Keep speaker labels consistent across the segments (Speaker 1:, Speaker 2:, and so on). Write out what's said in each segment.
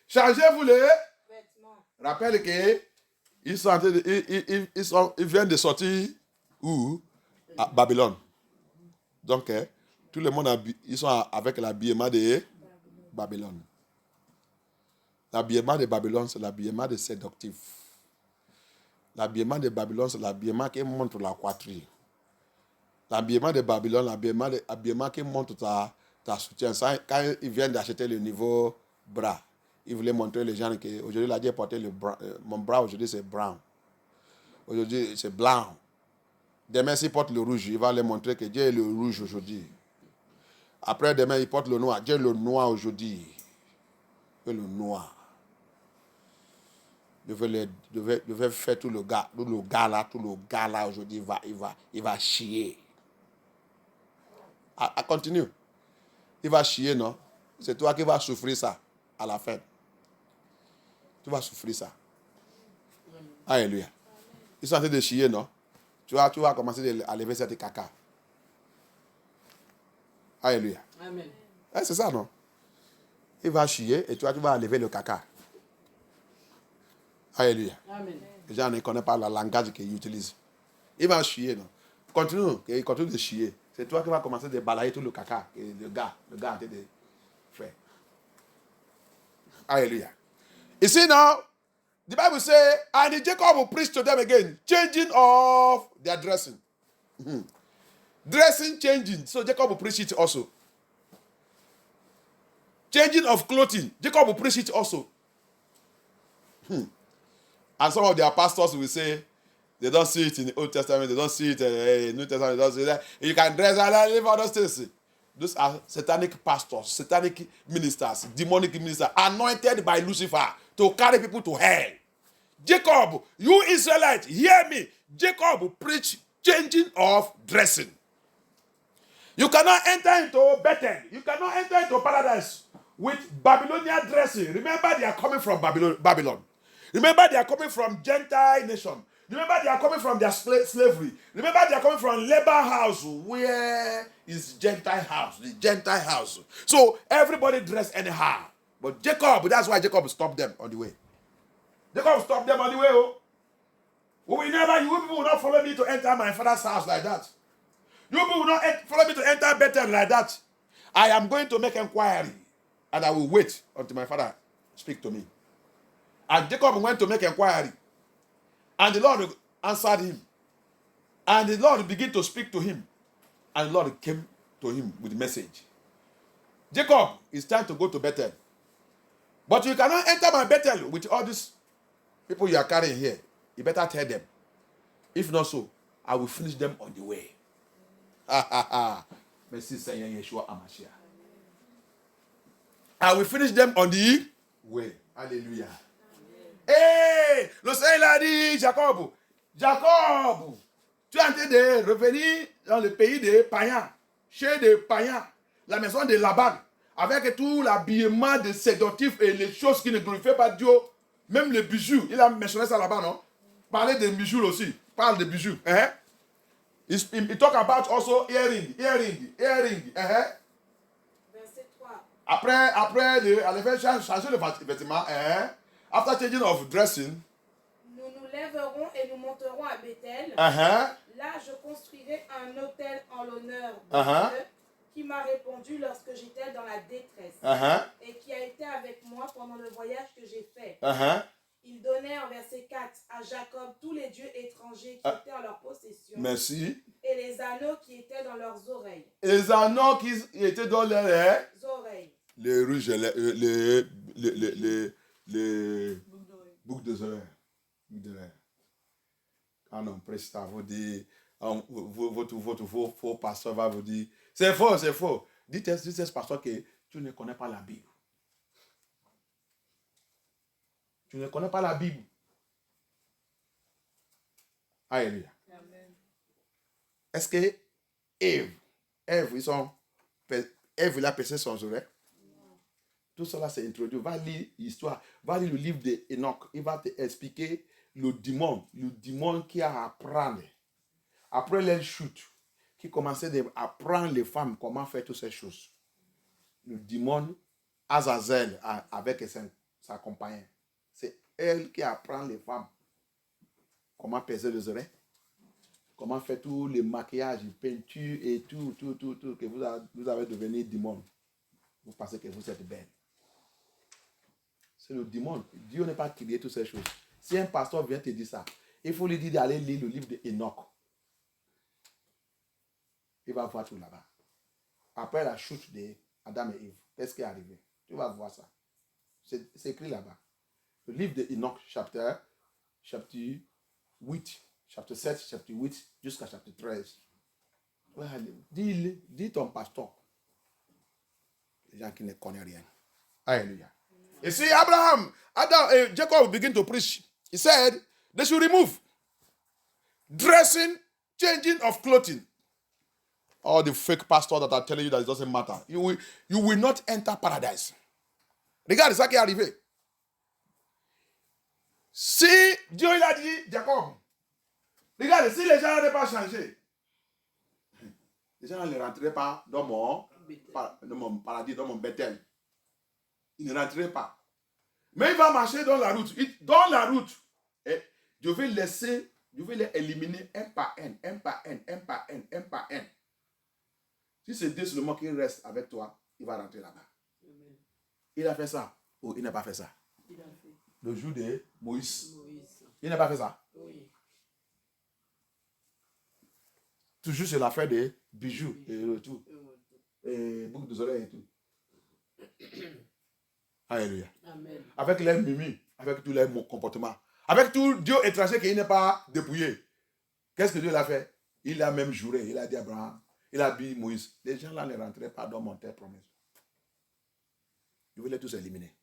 Speaker 1: Changez-vous les
Speaker 2: vêtements.
Speaker 1: Rappelle que ils sont en train de, ils viennent de sortir où? À Babylone. Donc, tout le monde, ils sont avec l'habillement de Babylone. L'habillement de Babylone, c'est l'habillement de séductif. L'habillement de Babylone, c'est l'habillement qui montre la poitrine. L'habillement de Babylone, l'habillement qui montre ta soutien. Ça, quand ils viennent d'acheter le niveau bras, ils voulaient montrer les gens qu'aujourd'hui, la Dieu portait mon bras, aujourd'hui, c'est brown. Aujourd'hui, c'est blanc. Demain, s'il porte le rouge, il va leur montrer que Dieu est le rouge aujourd'hui. Après, demain, il porte le noir. Dieu est le noir aujourd'hui. Dieu est le noir. Je vais faire tout le gars là aujourd'hui, il va chier. Continue. Il va chier, non? C'est toi qui vas souffrir ça à la fin. Tu vas souffrir ça. Alléluia. Ils sont en train de chier, non? Tu vas commencer à lever cette caca. Alléluia.
Speaker 2: Amen.
Speaker 1: C'est ça, non? Il va chier et tu vas lever le caca. Alléluia.
Speaker 2: Amen.
Speaker 1: Les gens ne connaissent pas le langage qu'ils utilisent. Il va chier, non? Il continue de chier. C'est toi qui vas commencer à balayer tout le caca. Et le gars a train de faire. Alléluia. Ici, non? The Bible says, and Jacob will preach to them again, changing of their dressing. Dressing changing. So Jacob will preach it also. Changing of clothing. Jacob will preach it also. And some of their pastors will say, they don't see it in the Old Testament, they don't see it in the New Testament, they don't see that. You can dress and live all those things. Those are satanic pastors, satanic ministers, demonic ministers, anointed by Lucifer to carry people to hell. Jacob, you Israelites, hear me. Jacob preach changing of dressing. You cannot enter into Bethel. You cannot enter into paradise with Babylonian dressing. Remember, they are coming from Babylon. Remember, they are coming from Gentile nation. Remember, they are coming from their slavery. Remember, they are coming from Laban house. Where is Gentile house? The Gentile house. So, everybody dressed anyhow. But Jacob, that's why Jacob stopped them on the way. Jacob stopped them on the way. Oh. You people will not follow me to enter my father's house like that. You people will not follow me to enter Bethel like that. I am going to make inquiry. And I will wait until my father speak to me. And Jacob went to make inquiry. And the Lord answered him. And the Lord began to speak to him. And the Lord came to him with the message. Jacob, it's time to go to Bethel. But you cannot enter my Bethel with all these people you are carrying here. You better tell them. If not so, I will finish them on the way. Merci Seigneur Yeshua Hamashiach. I will finish them on the way. Hallelujah. Hey, le Seigneur a dit, Jacob, tu es en train de revenir dans le pays des païens, chez des païens, la maison de Laban, avec tout l'habillement de séductif et les choses qui ne glorifient pas Dieu, même les bijoux. Il a mentionné ça là-bas, non? Parler des bijoux aussi. Parle des bijoux. He talk about also earring.
Speaker 2: Verset 3.
Speaker 1: Après elle changer le vêtement. After changing of dressing.
Speaker 2: Nous nous lèverons et nous monterons à Bethel. Là, je construirai un autel en l'honneur de Dieu qui m'a répondu lorsque j'étais dans la détresse et qui a été avec moi pendant le voyage que j'ai fait. Il donnait en verset 4 à Jacob tous les dieux étrangers qui étaient en leur possession.
Speaker 1: Merci.
Speaker 2: Et les anneaux qui étaient dans leurs oreilles.
Speaker 1: Les anneaux qui étaient dans leurs
Speaker 2: oreilles.
Speaker 1: Les rouges, les boucles d'oreilles. Quand on prêche ça, vous dit, votre faux pasteur va vous dire, c'est faux. Dites à ce pasteur que tu ne connais pas la Bible. Tu ne connais pas la Bible. Alléluia. Est-ce que Ève, il a percé son oreille? Tout cela s'est introduit. Va lire l'histoire. Va lire le livre d'Enoch. Il va t'expliquer le démon qui a à apprendre. Après leur chute, qui commençait à apprendre les femmes comment faire toutes ces choses. Le démon Azazel avec sa compagne. C'est elle qui apprend les femmes comment percer les oreilles, comment faire tous les maquillages, peintures et tout, que vous avez devenu démon. Vous pensez que vous êtes belle. C'est le démon. Dieu n'est pas créé toutes ces choses. Si un pasteur vient te dire ça, il faut lui dire d'aller lire le livre d'Enoch. Il va voir tout là-bas. Après la chute d'Adam et Ève, qu'est-ce qui est arrivé? Tu vas voir ça. C'est écrit là-bas. Le livre d'Enoch, chapitre 8, chapitre 7, chapitre 8, jusqu'à chapitre 13. Ouais, dis ton pasteur. Les gens qui ne connaissent rien. Alléluia. You see, Adam and Jacob begin to preach. He said, they should remove dressing, changing of clothing. All the fake pastors that are telling you that it doesn't matter. You will not enter paradise. Regarde ça qui est arrivé. Si Dieu il a dit, Jacob, regarde, si les gens n'avaient pas changé, les gens ne rentreraient pas dans mon paradis, dans mon Bethel. Ils ne rentreraient pas. Mais il va marcher dans la route. Dans la route, je vais les éliminer un par un. Si c'est Dieu seulement qui reste avec toi, il va rentrer là-bas. Il a fait ça ou il n'a pas fait ça?
Speaker 2: Il a fait.
Speaker 1: Le jour de Moïse. Il n'a pas fait ça?
Speaker 2: Oui.
Speaker 1: Toujours sur l'affaire des bijoux et tout. Et boucles des oreilles et tout. Alléluia.
Speaker 2: Amen.
Speaker 1: Avec les mimi, avec tous les comportements, avec tout Dieu étranger qui n'est pas dépouillé. Qu'est-ce que Dieu a fait? Il a même juré. Il a dit à Abraham, il a dit Moïse, les gens là ne rentreraient pas dans mon terre promise. Je vais les tous éliminer.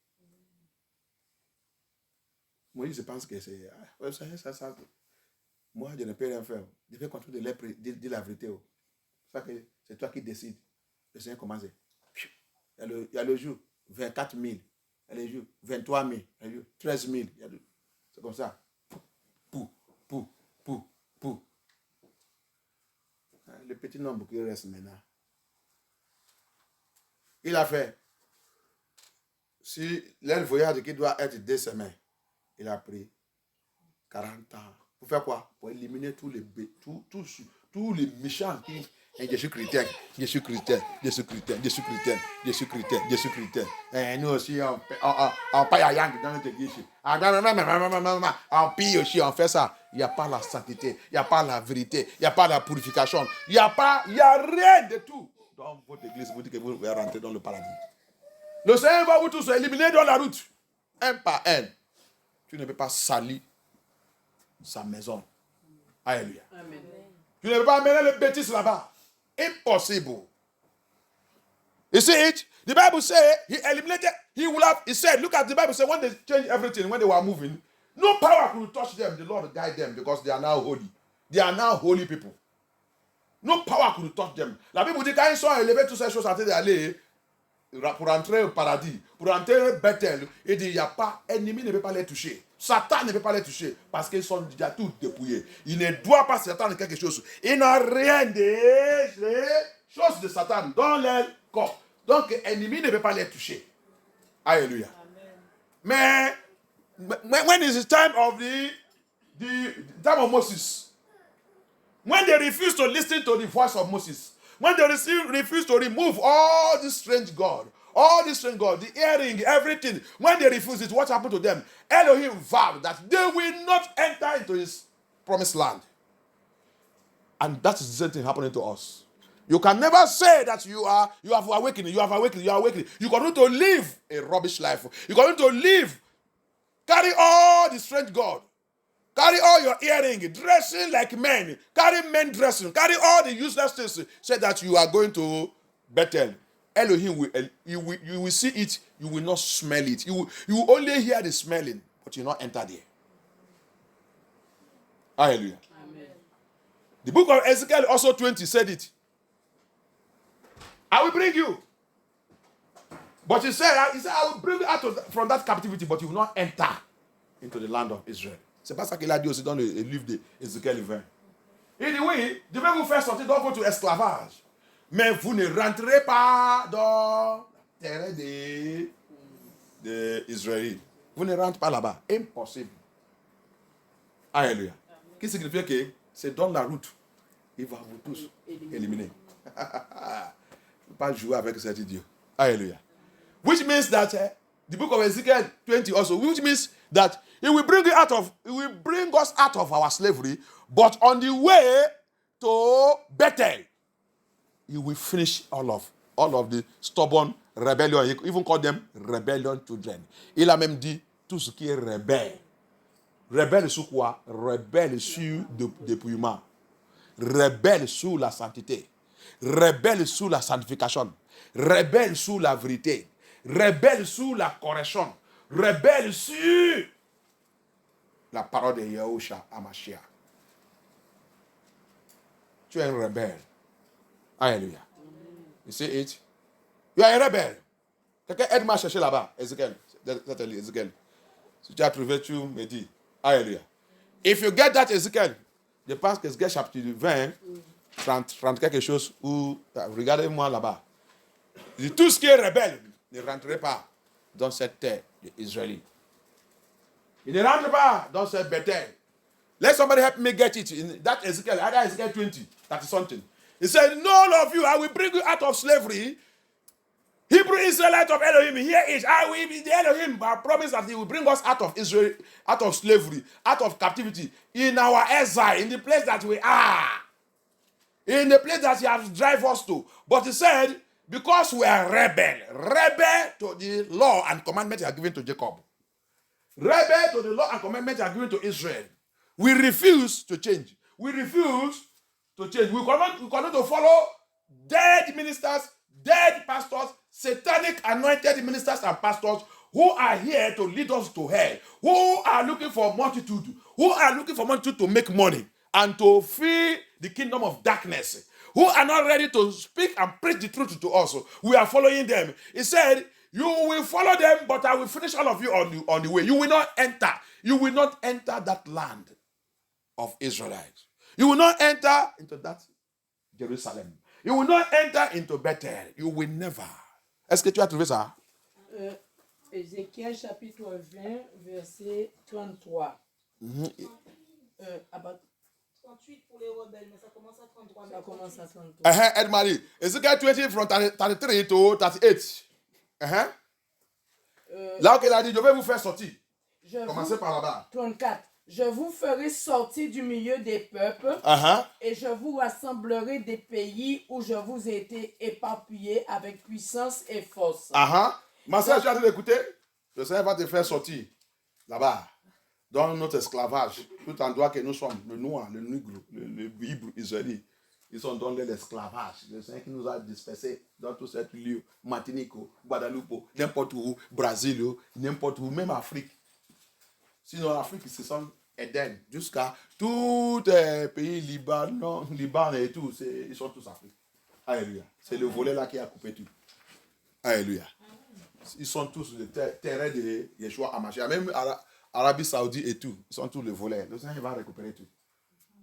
Speaker 1: Moïse, je pense que c'est... Ça. Moi, je ne peux rien faire. Je vais continuer de dire la vérité. C'est toi qui décides. Le Seigneur commence. Il y a le jour 24 000. Il y a le jour 23 000. Il y a le jour 13 000. C'est comme ça. Pou. Le petit nombre qui reste maintenant. Il a fait. Si le voyage qui doit être 2 semaines, il a pris 40 ans. Pour faire quoi? Pour éliminer tous les méchants qui... Je suis chrétien. Et nous aussi, on paye à Yang dans notre église. On pille aussi, on fait ça. Il n'y a pas la sainteté, il n'y a pas la vérité, il n'y a pas la purification. Il n'y a rien de tout. Dans votre église, vous dites que vous allez rentrer dans le paradis. Le Seigneur va vous tous éliminer dans la route. Un par un. Tu ne peux pas salir sa maison. Alléluia.
Speaker 2: Amen.
Speaker 1: Tu ne peux pas amener les bêtises là-bas. Impossible. You see it? The Bible says he eliminated, he said, look at the Bible says when they changed everything, when they were moving, no power could touch them. The Lord guide them because they are now holy. They are now holy people. No power could touch them. La Bible dit quand ils sont élevés toutes ces choses en train d'aller pour entrer au paradis, pour entrer au Bethel, il dit il n'y a pas, ennemi ne peut pas les toucher. Satan ne peut pas les toucher parce qu'ils sont déjà tous dépouillés. Il ne doit pas s'attendre à quelque chose. Il n'a rien des choses de Satan dans leur corps. Donc, l'ennemi ne peut pas les toucher. Alléluia. Mais, when is the time of the time of Moses? When they refuse to listen to the voice of Moses, when they refuse to remove all this strange God, the earring, everything, when they refuse it, what happened to them? Elohim vowed that they will not enter into his promised land. And that is the same thing happening to us. You can never say that you have awakened. You continue to live a rubbish life. You continue to live, carry all the strange God. Carry all your earring, dressing like men. Carry men dressing. Carry all the useless things. Say that you are going to Bethel. Elohim you will see it. You will not smell it. You will only hear the smelling, but you will not enter there. Hallelujah.
Speaker 2: Amen.
Speaker 1: The book of Ezekiel also 20 said it. I will bring you. But he said, I will bring you out from that captivity, but you will not enter into the land of Israel. C'est pas ça qu'il a dit aussi dans le livre d'Ézéchiel 20. Il dit oui, je vais vous faire sortir dans votre esclavage. Mais vous ne rentrerez pas dans la terre des Israélites. Vous ne rentrez pas là-bas. Impossible. Alléluia. Qui signifie que c'est dans la route. Il va vous tous éliminer. Pas jouer avec cet idiot. Alléluia. Which means that the book of Ezekiel 20 also, which means that it will bring us out of our slavery, but on the way to Bethel, he will finish all of the stubborn rebellion. He even called them rebellion children. Il a même dit tout ce qui est rebelle. Rebelle sur quoi? Rebelle sur le dépouillement. Rebelle sur la sainteté. Rebelle sur la sanctification. Rebelle sur la vérité. Rebelle sur la correction. Rebelle sur la parole de Yahushua Hamashiach. Tu es un rebelle. Alléluia. You see it? You are a rebelle. Quelqu'un aide-moi à chercher là-bas. Ezekiel. Ezekiel. Si tu as trouvé, tu me dis. Alléluia. If you get that Ezekiel, je pense que Ezekiel chapitre 20, 30 quelque chose, où, regardez-moi là-bas. Tout ce qui est rebelle ne rentrez pas dans cette terre d'Israël. Il ne rentre pas dans cette Bethel. Let somebody help me get it. In that Ezekiel, either Ezekiel 20, 30 something. He said, none of you, I will bring you out of slavery. Hebrew Israelite of Elohim, here is, I will be the Elohim. I promise that he will bring us out of Israel, out of slavery, out of captivity, in our exile, in the place that we are. In the place that he has driven us to. But he said, because we are rebel to the law and commandments he has given to Jacob. Rebel to the law and commandments he has given to Israel. We refuse to change. We refuse to change. We continue to follow dead ministers, dead pastors, satanic anointed ministers and pastors who are here to lead us to hell, who are looking for multitude, to make money and to feed the kingdom of darkness, who are not ready to speak and preach the truth to us. We are following them. He said, you will follow them, but I will finish all of you on the way. You will not enter that land of Israelites. You will not enter into that Jerusalem. You will not enter into Bethel. You will never. Est-ce que tu as trouvé ça?
Speaker 2: Ézéchiel chapitre 20, verset 33. About 38 pour les rebelles, mais ça commence à 33. Ça commence à 33.
Speaker 1: Ed-Marie, Ezekiel 20 from 33 to 38. Là, qu'il a dit, je vais vous faire sortir. Commencez par là-bas.
Speaker 2: 34. Je vous ferai sortir du milieu des peuples et je vous rassemblerai des pays où je vous ai été éparpillé avec puissance et force.
Speaker 1: Ma soeur, tu as dû l'écouter? Le Seigneur va te faire sortir là-bas, dans notre esclavage, tout endroit que nous sommes, le noir, le nègre, le Hébreu, israélien. Ils sont dans l'esclavage. Le Seigneur qui nous a dispersés dans tous ces lieux, Martinique, Guadeloupe, n'importe où, Brésil, n'importe où, même Afrique. Sinon, l'Afrique, ce sont Éden, jusqu'à tous les pays, Liban et tout, ils sont tous Afrique. Alléluia. C'est le volet là qui a coupé tout. Alléluia. Ils sont tous le terrain de Yeshua Hamashiach. Même Arabie Saoudite et tout, ils sont tous le volet. Le Seigneur va récupérer tout.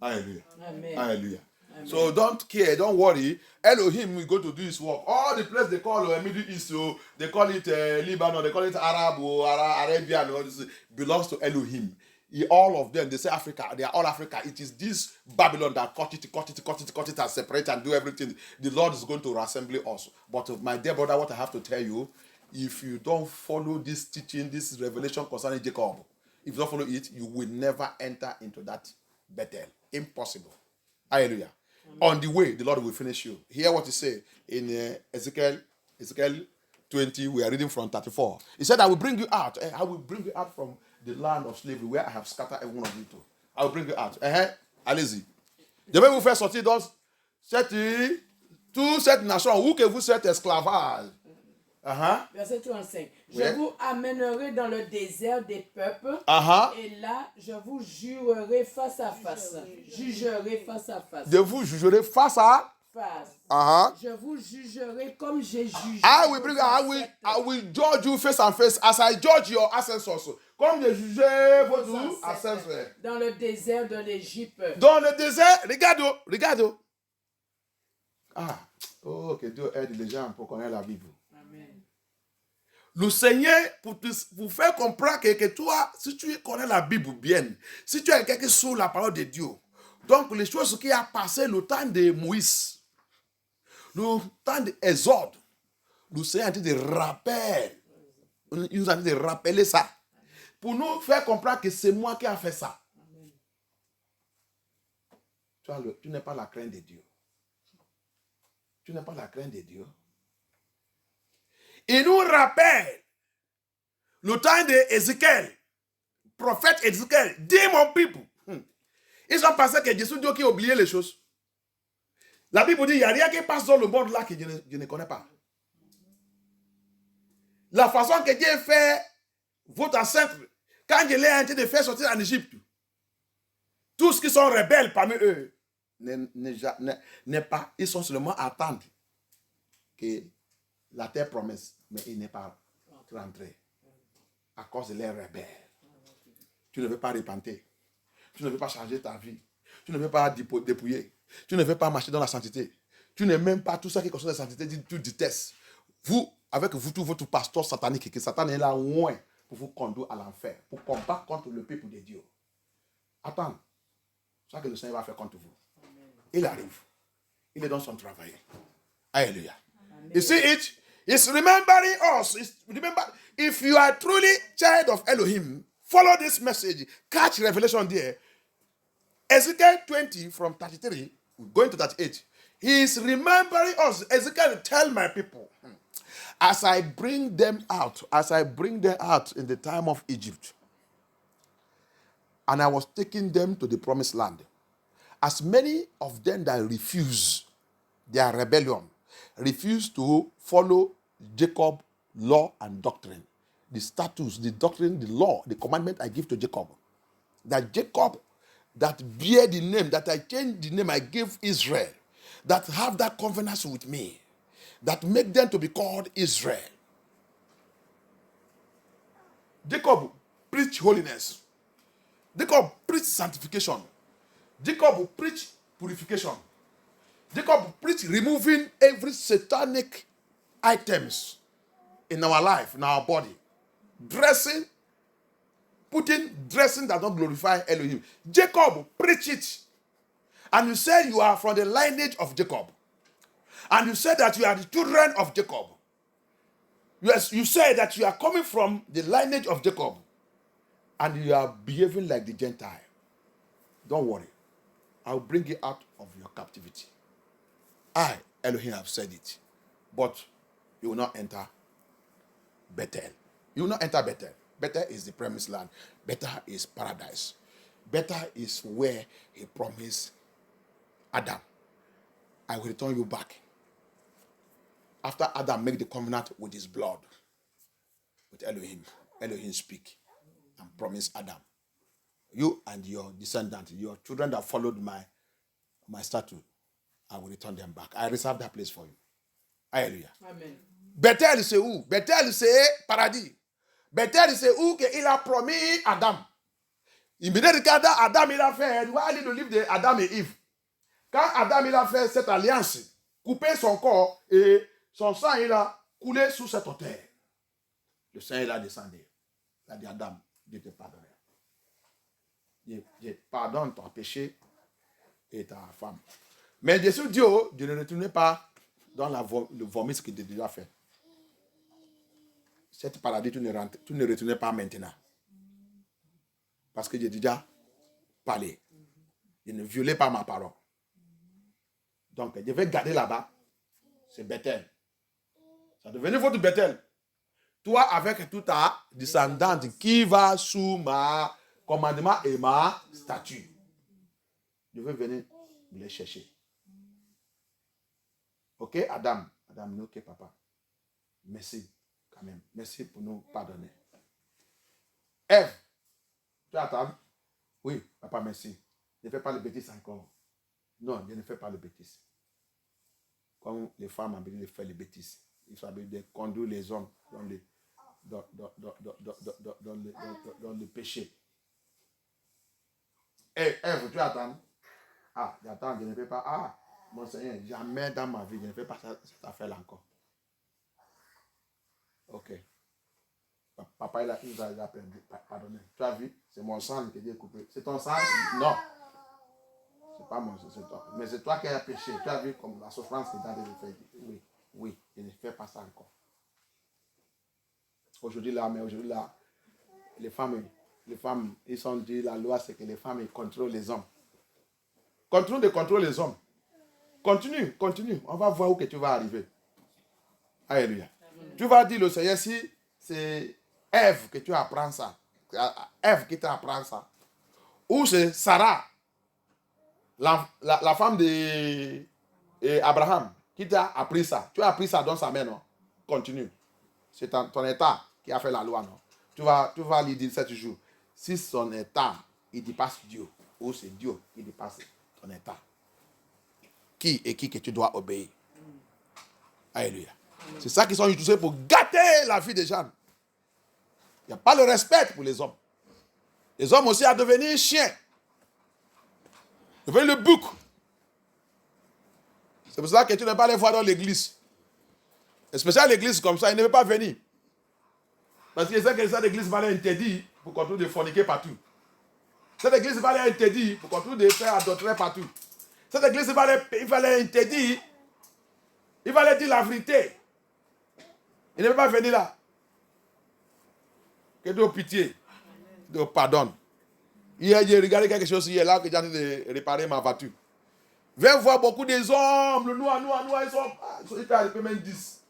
Speaker 1: Alléluia. Amen. Alléluia. Amen. So don't care, don't worry. Elohim will go to do his work. All the places they call Middle East, so they call it Lebanon, they call it Arab or Arabian, all this belongs to Elohim. All of them, they say Africa, they are all Africa. It is this Babylon that cut it and separate and do everything. The Lord is going to reassemble us. But my dear brother, what I have to tell you, if you don't follow this teaching, this revelation concerning Jacob, if you don't follow it, you will never enter into that Bethel. Impossible. Hallelujah. Amen. On the way, the Lord will finish you. Hear what he said in Ezekiel 20, we are reading from 34. He said, I will bring you out. I will bring you out from the land of slavery where I have scattered every one of you to. I will bring you out. Allez-y. Je vais vous faire sortir dans toute cette nation où que vous êtes esclavage.
Speaker 2: Verset 35. Je vous amènerai dans le désert des peuples et là, je vous jurerai face à face. Jugerai face à face.
Speaker 1: Je vous jugerai face à face.
Speaker 2: Je vous jugerai comme j'ai jugé.
Speaker 1: I will judge you face and face as I judge your ancestors. Comme j'ai jugé votre ancêtres.
Speaker 2: Dans le désert de l'Égypte.
Speaker 1: Dans le désert, regarde. Que Dieu aide les gens pour connaître la Bible. Le Seigneur, pour faire comprendre que toi, si tu connais la Bible bien, si tu es quelqu'un sur la parole de Dieu, donc les choses qui a passé le temps de Moïse, le temps d'Exode, le Seigneur a dit de rappeler. Il nous a dit de rappeler ça. Pour nous faire comprendre que c'est moi qui ai fait ça. Tu n'es pas la crainte de Dieu. Tu n'es pas la crainte de Dieu. Il nous rappelle le temps d'Ézéchiel, prophète Ézéchiel, dis mon peuple. Ils ont pensé que Jésus Dieu qui a oublié les choses. La Bible dit, il n'y a rien qui passe dans le monde là que je ne connais pas. La façon que Dieu fait votre ancêtre, quand je l'ai en train de faire sortir en Égypte, tous qui sont rebelles parmi eux, n'est pas, ils sont seulement à attendre que la terre promesse, mais il n'est pas rentré à cause de les rebelles. Tu ne veux pas repentir, tu ne veux pas changer ta vie, tu ne veux pas dépouiller, tu ne veux pas marcher dans la sainteté, tu n'aimes même pas tout ça qui concerne la sainteté, tu détestes. Vous, avec vous, tout votre pasteur satanique, que Satan est là loin pour vous conduire à l'enfer, pour combattre contre le peuple de Dieu. Attends, c'est ça que le Seigneur va faire contre vous. Il arrive. Il est dans son travail. Alléluia. You see it? It's remembering us. Remember, if you are truly child of Elohim, follow this message. Catch revelation there. Ezekiel 20 from 33, going to 38. He is remembering us. Ezekiel, tell my people, as I bring them out in the time of Egypt, and I was taking them to the promised land, as many of them that refuse their rebellion, refuse to follow Jacob's law and doctrine, the statutes, the doctrine, the law, the commandment I give to Jacob, that Jacob, that bear the name, that I change the name I gave Israel, that have that covenant with me, that make them to be called Israel. Jacob preach holiness. Jacob preach sanctification. Jacob preach purification. Jacob preach removing every satanic items in our life, in our body. Dressing that don't glorify Elohim. Jacob preach it. And you said you are from the lineage of Jacob. And you said that you are the children of Jacob. Yes, you said that you are coming from the lineage of Jacob. And you are behaving like the Gentile. Don't worry. I'll bring you out of your captivity. I, Elohim, have said it. But you will not enter Bethel. You will not enter Bethel. Bethel is the promised land. Bethel is paradise. Bethel is where he promised Adam, I will return you back. After Adam made the covenant with his blood, with Elohim, Elohim speak and promise Adam, you and your descendants, your children that followed my statute, I will return them back. I reserve that place for you. Hallelujah.
Speaker 2: Amen.
Speaker 1: Bethel, c'est où? Bethel, c'est paradis. Bethel, c'est où qu'il a promis Adam. Il me dit qu'Adam, Adam, il a fait, il va aller le livre de Adam et Ève. Quand Adam, il a fait cette alliance, coupé son corps et son sang, il a coulé sous cette terre. Le sang, il a descendu. Il a dit, Adam, Dieu te pardonne. Je pardonne ton péché et ta femme. Mais Jésus dit, je ne retournais pas dans le vomi ce qu'il a déjà fait. Cet paradis, tu ne retournais pas maintenant. Parce que j'ai déjà parlé. Je ne violais pas ma parole. Donc, je vais garder là-bas. C'est Bethel. Ça devient votre Bethel. Toi, avec toute ta descendante qui va sous ma commandement et ma statue. Je vais venir les chercher. Ok, Adam. Adam, ok, papa. Merci, quand même. Merci pour nous pardonner. Ève, tu attends? Oui, papa, merci. Je ne fais pas le bêtise encore. Non, je ne fais pas le bêtise. Comme les femmes ont besoin de faire les bêtises. Il faut de conduire les hommes dans le péché. Et Ève, tu attends? Ah, j'attends, je ne fais pas. Ah, mon Seigneur, jamais dans ma vie, je ne fais pas cette affaire-là encore. Ok. Papa, il nous a pardonné. Tu as vu? C'est mon sang que Dieu a coupé. C'est ton sang? Non. C'est pas mon sang, c'est toi. Mais c'est toi qui as péché. Tu as vu comme la souffrance que Dieu a fait. Oui, je ne fais pas ça encore. Aujourd'hui, les femmes, ils ont dit, la loi, c'est que les femmes, ils contrôlent les hommes. Continue de contrôler les hommes. Continue. On va voir où que tu vas arriver. Alléluia. Tu vas dire au Seigneur, si c'est Ève que tu apprends ça, Ève qui t'apprend ça, ou c'est Sarah, la femme d'Abraham, qui t'a appris ça. Tu as appris ça dans sa main, non? Continue. C'est ton état qui a fait la loi, non? Tu vas lui dire 7 jours. Si son état, il dépasse Dieu, ou c'est Dieu qui dépasse ton état. Qui que tu dois obéir? Alléluia. C'est ça qu'ils sont utilisés pour gâter la vie des gens. Il n'y a pas le respect pour les hommes. Les hommes aussi à devenir chiens. Devenir le bouc. C'est pour ça que tu ne peux pas les voir dans l'église. Spécialement l'église comme ça, ils ne veulent pas venir. Parce qu'ils savent que cette église va les interdire pour continuer de forniquer partout. Cette église va les interdire pour continuer de faire adultère partout. Cette église va les interdire. Il va leur dire la vérité. Il ne veut pas venir là. Que Dieu pitié. Dieu pardonne. Hier, j'ai regardé quelque chose hier là que j'ai en train de réparer ma voiture. Viens voir beaucoup des hommes, le noir, ils sont arrivés même 10.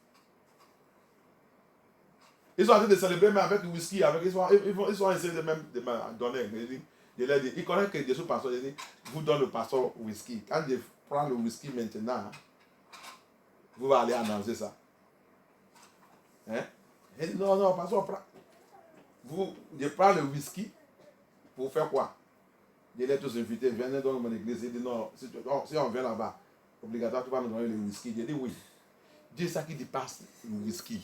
Speaker 1: Ils sont en train de célébrer même avec le whisky, ils sont essayés de même donner. Ils connaissent que Jésus pasteur, il dit, vous donne le pasteur whisky. Quand je prends le whisky maintenant, vous allez annoncer ça. Hein? Il dit, non, pasteur, je prends le whisky pour faire quoi? Je les tous invités, venez dans mon église. Il dit, non, si on vient là-bas, obligatoire, tu vas nous donner le whisky. J'ai dit, oui. Dieu, ça qui dépasse le whisky.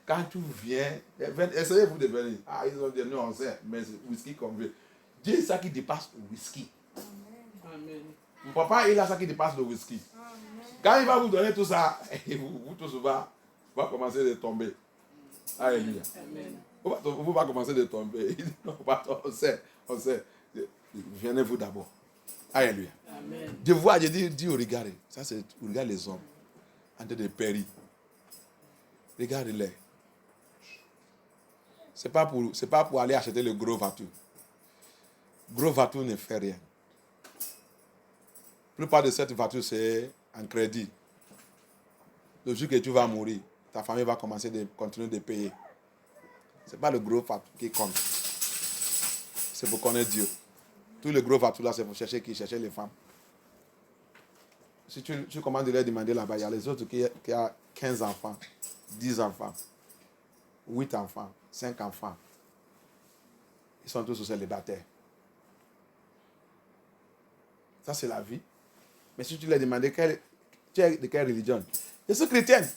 Speaker 1: Quand tu viens, essayez-vous de venir. Ah, ils ont dit, non, on sait, mais c'est whisky qu'on veut. Dieu, ça qui dépasse le whisky. Amen. Mon papa, il a ça qui dépasse le whisky. Amen. Quand il va vous donner tout ça, vous tous va commencer de tomber. Alléluia. Vous va commencer de tomber. Il dit, non, on sait. Venez-vous d'abord. Alléluia. Amen. Je vois, je dis, regardez. Ça, c'est, regarde les hommes. En train de périr. Regardez-les. C'est pas pour aller acheter le gros voiture. Gros voiture ne fait rien. La plupart de cette voiture, c'est en crédit. Le jour que tu vas mourir, ta famille va continuer de payer. Ce n'est pas le gros voiture qui compte. C'est pour connaître Dieu. Tous les gros voitures là, c'est pour chercher qui? Chercher les femmes. Si tu commences à leur demander là-bas, il y a les autres qui ont 15 enfants, 10 enfants, 8 enfants, 5 enfants. Ils sont tous célibataires. Ça, c'est la vie. Mais si tu leur demandes tu es de quelle religion? Je suis chrétien.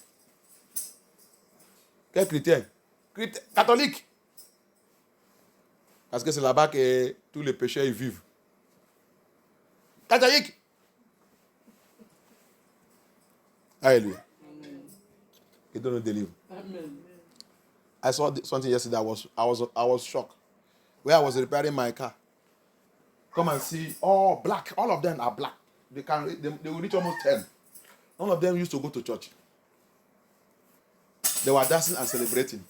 Speaker 1: Quel chrétien? Catholique. Parce que c'est là-bas que tous les pécheurs ils vivent. Catholique. Alléluia. Que Dieu nous délivre. Amen. I saw something yesterday. I was shocked. Where I was repairing my car. Come and see, all black. All of them are black. They will reach almost 10. None of them used to go to church. They were dancing and celebrating,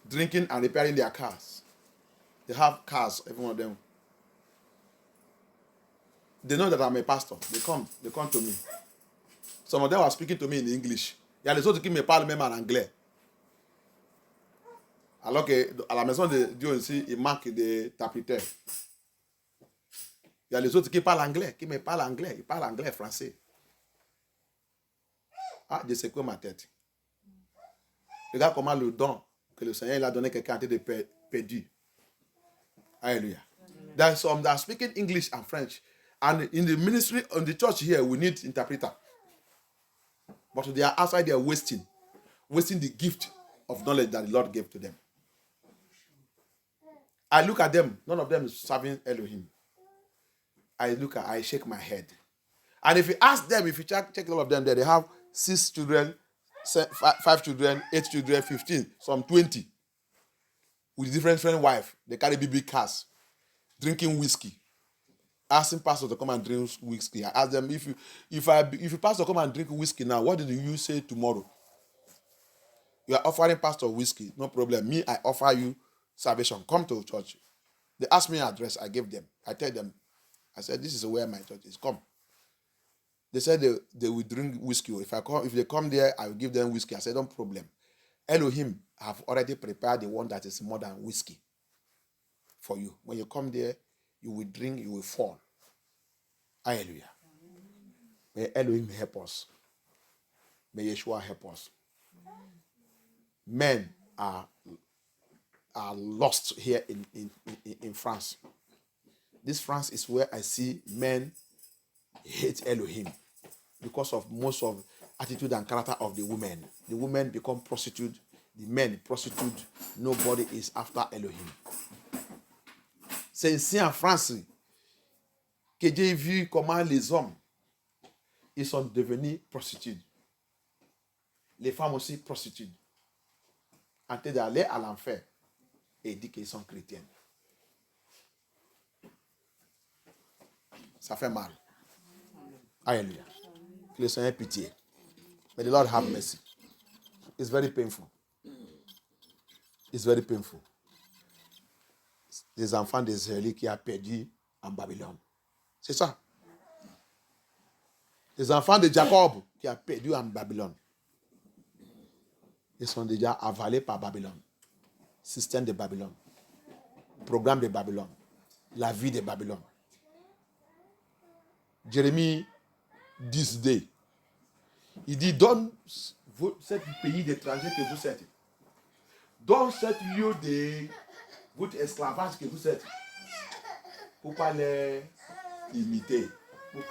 Speaker 1: drinking and repairing their cars. They have cars, every one of them. They know that I'm a pastor. They come to me. Some of them are speaking to me in English. Il y a les autres qui me parlent même en anglais. Alors qu'à la maison de Dieu ici, il manque des interpréteurs. Il y a les autres qui parlent anglais, qui me parlent anglais. Ils parlent anglais, français. Ah, je secoue ma tête. Regarde comment le don que le Seigneur a donné à quelqu'un a été perdu. Alléluia. There are some that are speaking English and French. And in the ministry, in the church here, we need interpreter. But they are outside there wasting the gift of knowledge that the Lord gave to them. I look at them, none of them is serving Elohim. I shake my head. And if you ask them, if you check all of them there, they have 6 children, 5 children, 8 children, 15, some 20. with different wives. They carry big cars, drinking whiskey. Asking pastor to come and drink whiskey. I ask them, if you pastor come and drink whiskey now, what did you say tomorrow? You are offering pastor whiskey, no problem. Me, I offer you salvation. Come to church. They ask me address, I give them. I tell them, I said, this is where my church is. Come. They said they will drink whiskey. If they come there, I will give them whiskey. I said, no problem. Elohim have already prepared the one that is more than whiskey for you. When you come there, you will drink, you will fall. Hallelujah. May Elohim help us. May Yeshua help us. Men are lost here in France. This France is where I see men hate Elohim because of most of attitude and character of the women. The women become prostitute, the men prostitute. Nobody is after Elohim. C'est ici en France que j'ai vu comment les hommes ils sont devenus prostituées. Les femmes aussi prostituées. En train d'aller à l'enfer et dit qu'ils sont chrétiennes. Ça fait mal. Hallelujah. Que le Seigneur ait pitié. May the Lord have mercy. It's very painful. It's very painful. Des enfants d'Israël qui a perdu en Babylone. C'est ça. Les enfants de Jacob qui a perdu en Babylone. Ils sont déjà avalés par Babylone. Système de Babylone. Programme de Babylone. La vie de Babylone. Jérémie 10:2. Il dit, donne ce pays d'étrangers que vous êtes. Donne ce lieu de votre esclavage que vous êtes. Pour ne pas les imiter. Pour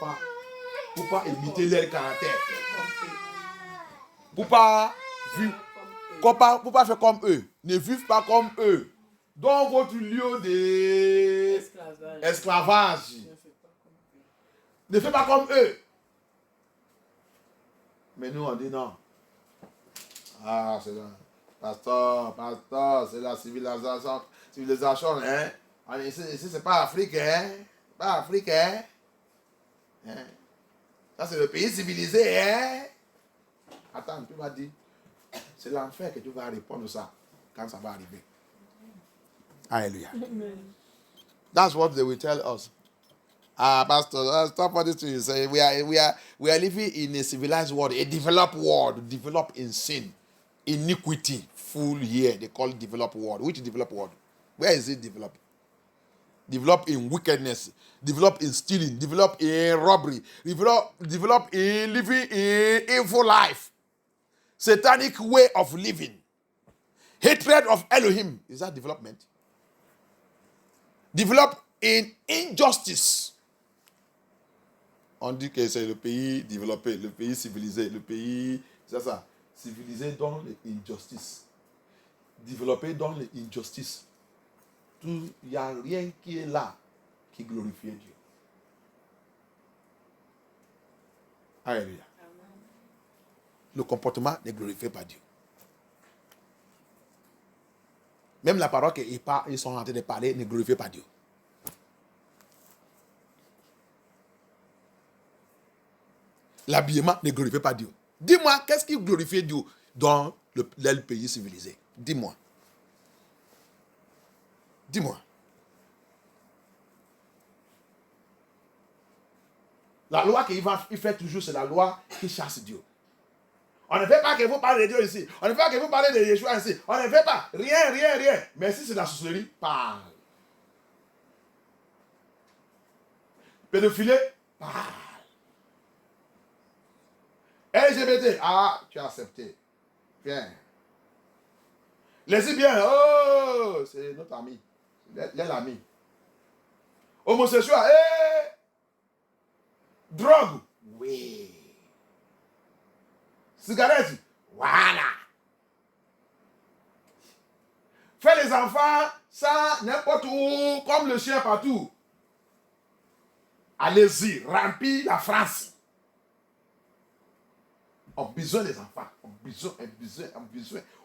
Speaker 1: pas imiter leur caractère. Pour pas faire comme eux. Ne vivent pas comme eux. Dans votre lieu d'esclavage. Ne faites pas comme eux. Mais nous, on dit non. Ah, c'est là. Pasteur, c'est la civilisation, hein. Ici, c'est pas Afrique, hein. Pas Afrique, hein. Ça, c'est le pays civilisé, hein. Attends, tu m'as dit, c'est l'enfer que tu vas répondre ça quand ça va arriver. Hallelujah. That's what they will tell us. Ah, Pastor, stop all this thing you say. We are living in a civilized world, a developed world, developed in sin, iniquity, full here. They call it developed world. Which developed world? Where is it developed? Developed in wickedness, developed in stealing, developed in robbery, developed in living in evil life, satanic way of living, hatred of Elohim. Is that development? Developed in injustice. On dit que c'est le pays développé, le pays civilisé, le pays, c'est ça, civilisé dans l'injustice, développé dans l'injustice. Il n'y a rien qui est là qui glorifie Dieu. Alléluia. Le comportement ne glorifie pas Dieu. Même la parole qu'ils sont en train de parler ne glorifie pas Dieu. L'habillement ne glorifie pas Dieu. Dis-moi, qu'est-ce qui glorifie Dieu dans le pays civilisé? Dis-moi. Dis-moi. La loi qu'il fait toujours, c'est la loi qui chasse Dieu. On ne fait pas que vous parlez de Dieu ici. On ne fait pas que vous parlez de Yeshua ici. On ne fait pas. Rien. Mais si c'est la sorcellerie, parle. Pédophilie, parle. LGBT, tu as accepté. Viens. Lesbiens, c'est notre ami. L'ami. Homosexuel, drogue, oui. Cigarette, voilà. Fais les enfants, ça, n'importe où, comme le chien partout. Allez-y, remplis la France. On besoin les enfants.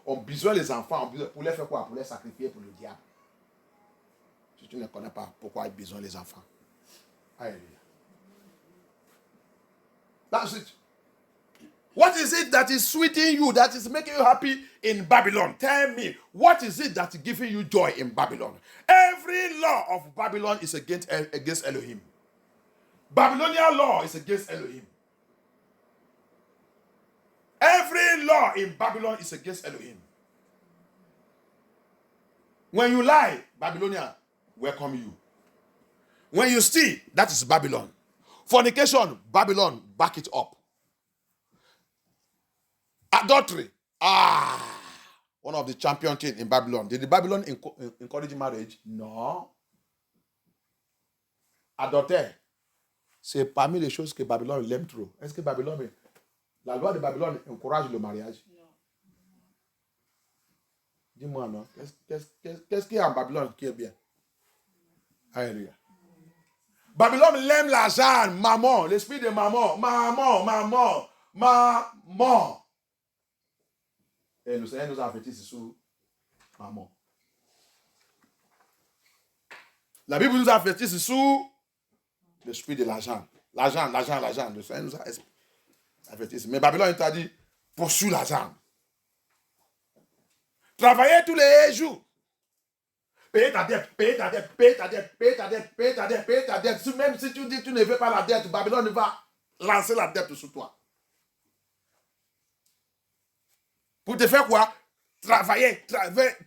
Speaker 1: On besoin les enfants. Pour les faire quoi? Pour les sacrifier pour le diable. Si tu ne connais pas pourquoi il a besoin les enfants. Alléluia. That's it. What is it that is sweetening you, that is making you happy in Babylon? Tell me, what is it that is giving you joy in Babylon? Every law of Babylon is against Elohim. Babylonian law is against Elohim. Every law in Babylon is against Elohim. When you lie, Babylonian welcome you. When you steal, that is Babylon. Fornication, Babylon, back it up. Adultery, one of the champion things in Babylon. Did the Babylon encourage marriage? No. Adultère, c'est parmi les choses que Babylone l'aime trop. Est-ce que Babylone, la loi de Babylone encourage le mariage? Non. Dis-moi non. Qu'est-ce qu'il y a en Babylone qui est bien? Alléluia. Babylone l'aime l'argent, maman, l'esprit de maman. Et le Seigneur nous a avertis sur maman. La Bible nous a avertis sur l'esprit de l'argent. L'argent. Le Seigneur nous a avertis. Mais Babylone t'a dit, poursuis l'argent. Travaillez tous les jours. Paye ta dette. Même si tu dis que tu ne veux pas la dette, Babylone va lancer la dette sur toi. Pour te faire quoi? Travailler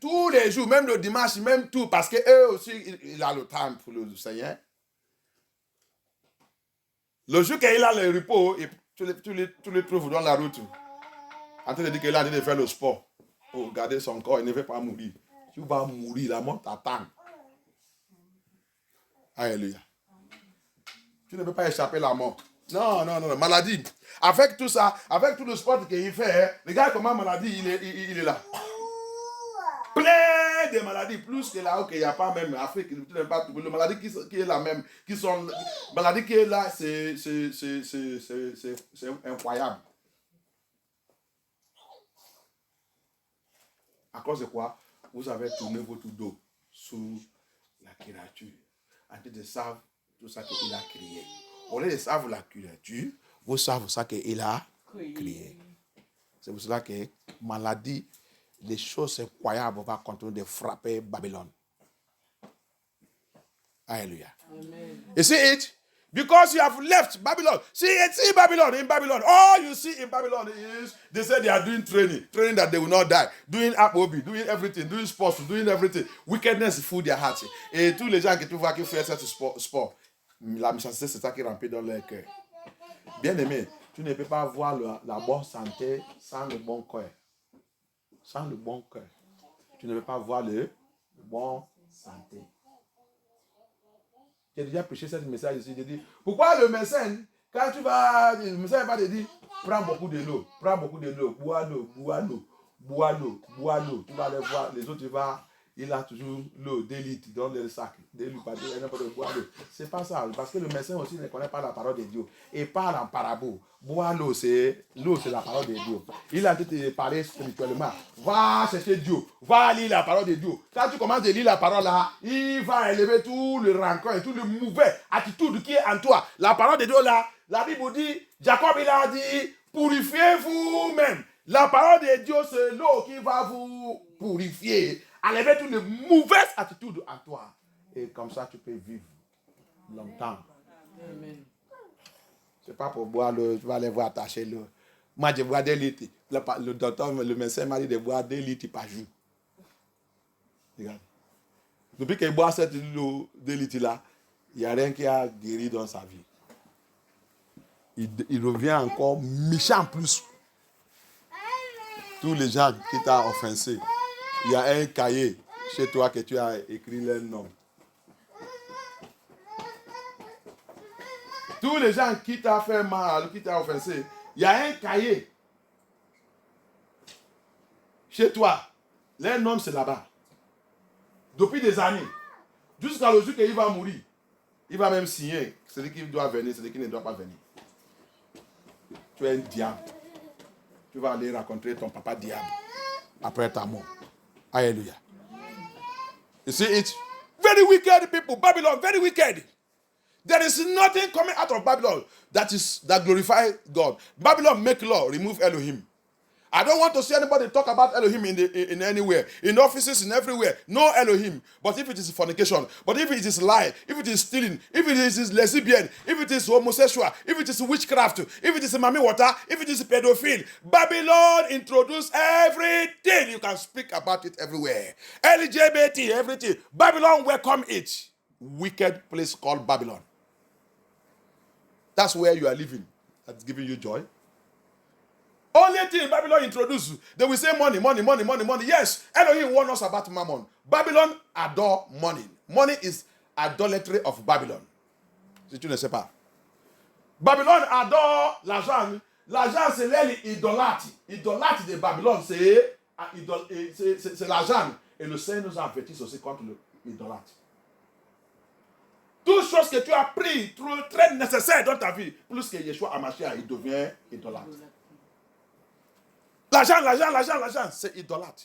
Speaker 1: tous les jours, même le dimanche, même tout, parce qu'eux aussi, il a le temps pour le Seigneur. Le jour qu'il a le repos, tu les trouves dans la route, en train de dire qu'il a envie de faire le sport, pour garder son corps, il ne veut pas mourir. Tu vas mourir, la mort t'attend. Alléluia. Tu ne peux pas échapper à la mort. Non, maladie. Avec tout ça, avec tout le sport qu'il fait, regarde comment maladie, il est là. Plein de maladies, plus que là, qu'il n'y a pas même en Afrique, tu n'as pas trouvé. Les maladies qui est là même, qui sont, maladie qui est là, c'est incroyable. À cause de quoi? Vous avez tourné votre dos sous la créature. En train de savoir tout ça qu'il a créé. Au lieu de savoir la créature, vous savez ça qu'il a créé. C'est pour cela que maladie, les choses incroyables vont continuer de frapper Babylone. Hallelujah. Amen. You see it? Because you have left Babylon. See Babylon, in Babylon. All you see in Babylon is, they say they are doing training that they will not die. Doing APOB, doing everything, doing sports, doing everything. Wickedness fout their hearts. Et tous les gens que tu vois qui font ce sport, la méchanceté, c'est ça qui remplit dans leur cœur. Bien aimé, tu ne peux pas avoir la bonne santé sans le bon cœur. Sans le bon cœur. Tu ne peux pas avoir le bon santé. J'ai déjà prêché ce message ici. J'ai dit, pourquoi le médecin, quand tu vas, le médecin va te dire, prends beaucoup de l'eau, bois l'eau. Tu vas aller voir, les autres, il a toujours l'eau, 2 litres dans le sac. 2 litres, pas de boire l'eau. C'est pas ça, parce que le médecin aussi ne connaît pas la parole de Dieu. Il parle en parabole. Boire l'eau, c'est la parole de Dieu. Il a dit parler spirituellement. Va chercher Dieu. Va lire la parole de Dieu. Quand tu commences à lire la parole là, il va élever tout le rancœur et tout le mauvais attitude qui est en toi. La parole de Dieu là, la Bible dit, Jacob il a dit, purifiez-vous même. La parole de Dieu, c'est l'eau qui va vous purifier. Enlever toutes les mauvaises attitudes en toi. Et comme ça, tu peux vivre longtemps. Amen. C'est pas pour boire l'eau, tu vas aller voir attacher l'eau. Moi, je bois 2 litres. Le docteur, le médecin m'a dit de boire 2 litres par jour. Regarde. Depuis qu'il boit cette eau, 2 litres là, il n'y a rien qui a guéri dans sa vie. Il revient encore méchant plus. Tous les gens qui t'ont offensé, il y a un cahier chez toi que tu as écrit leur nom. Tous les gens qui t'ont fait mal, qui t'ont offensé, il y a un cahier chez toi. Leur nom, c'est là-bas. Depuis des années. Jusqu'à le jour qu'il va mourir. Il va même signer celui qui doit venir, celui qui ne doit pas venir. Tu es un diable. tu vas aller rencontrer ton papa diable après ta mort. Alléluia. You see it? Very wicked people. Babylon, very wicked. There is nothing coming out of Babylon that glorifies God. Babylon make law, remove Elohim. I don't want to see anybody talk about Elohim in anywhere, in offices, in everywhere. No Elohim. But if it is fornication, but if it is lie, if it is stealing, if it is lesbian, if it is homosexual, if it is witchcraft, if it is mami water, if it is pedophile, Babylon introduce everything. You can speak about it everywhere. LGBT, everything. Babylon welcome it. Wicked place called Babylon. That's where you are living. That's giving you joy. Only thing Babylon introduced, they will say money, money, money, money, money. Yes, Elohim warned us about mammon. Babylon adore money. Money is idolatry of Babylon. Si tu ne sais pas. Babylon adore l'argent. L'argent, c'est l'idolâtre. Idolâtre de Babylone, c'est l'argent. Et le Seigneur nous a avertis aussi contre l'idolâtre. Toute chose que tu as pris, très nécessaire dans ta vie, plus que Yeshua Hamashiach, il devient idolâtre. L'argent, c'est idolâtre.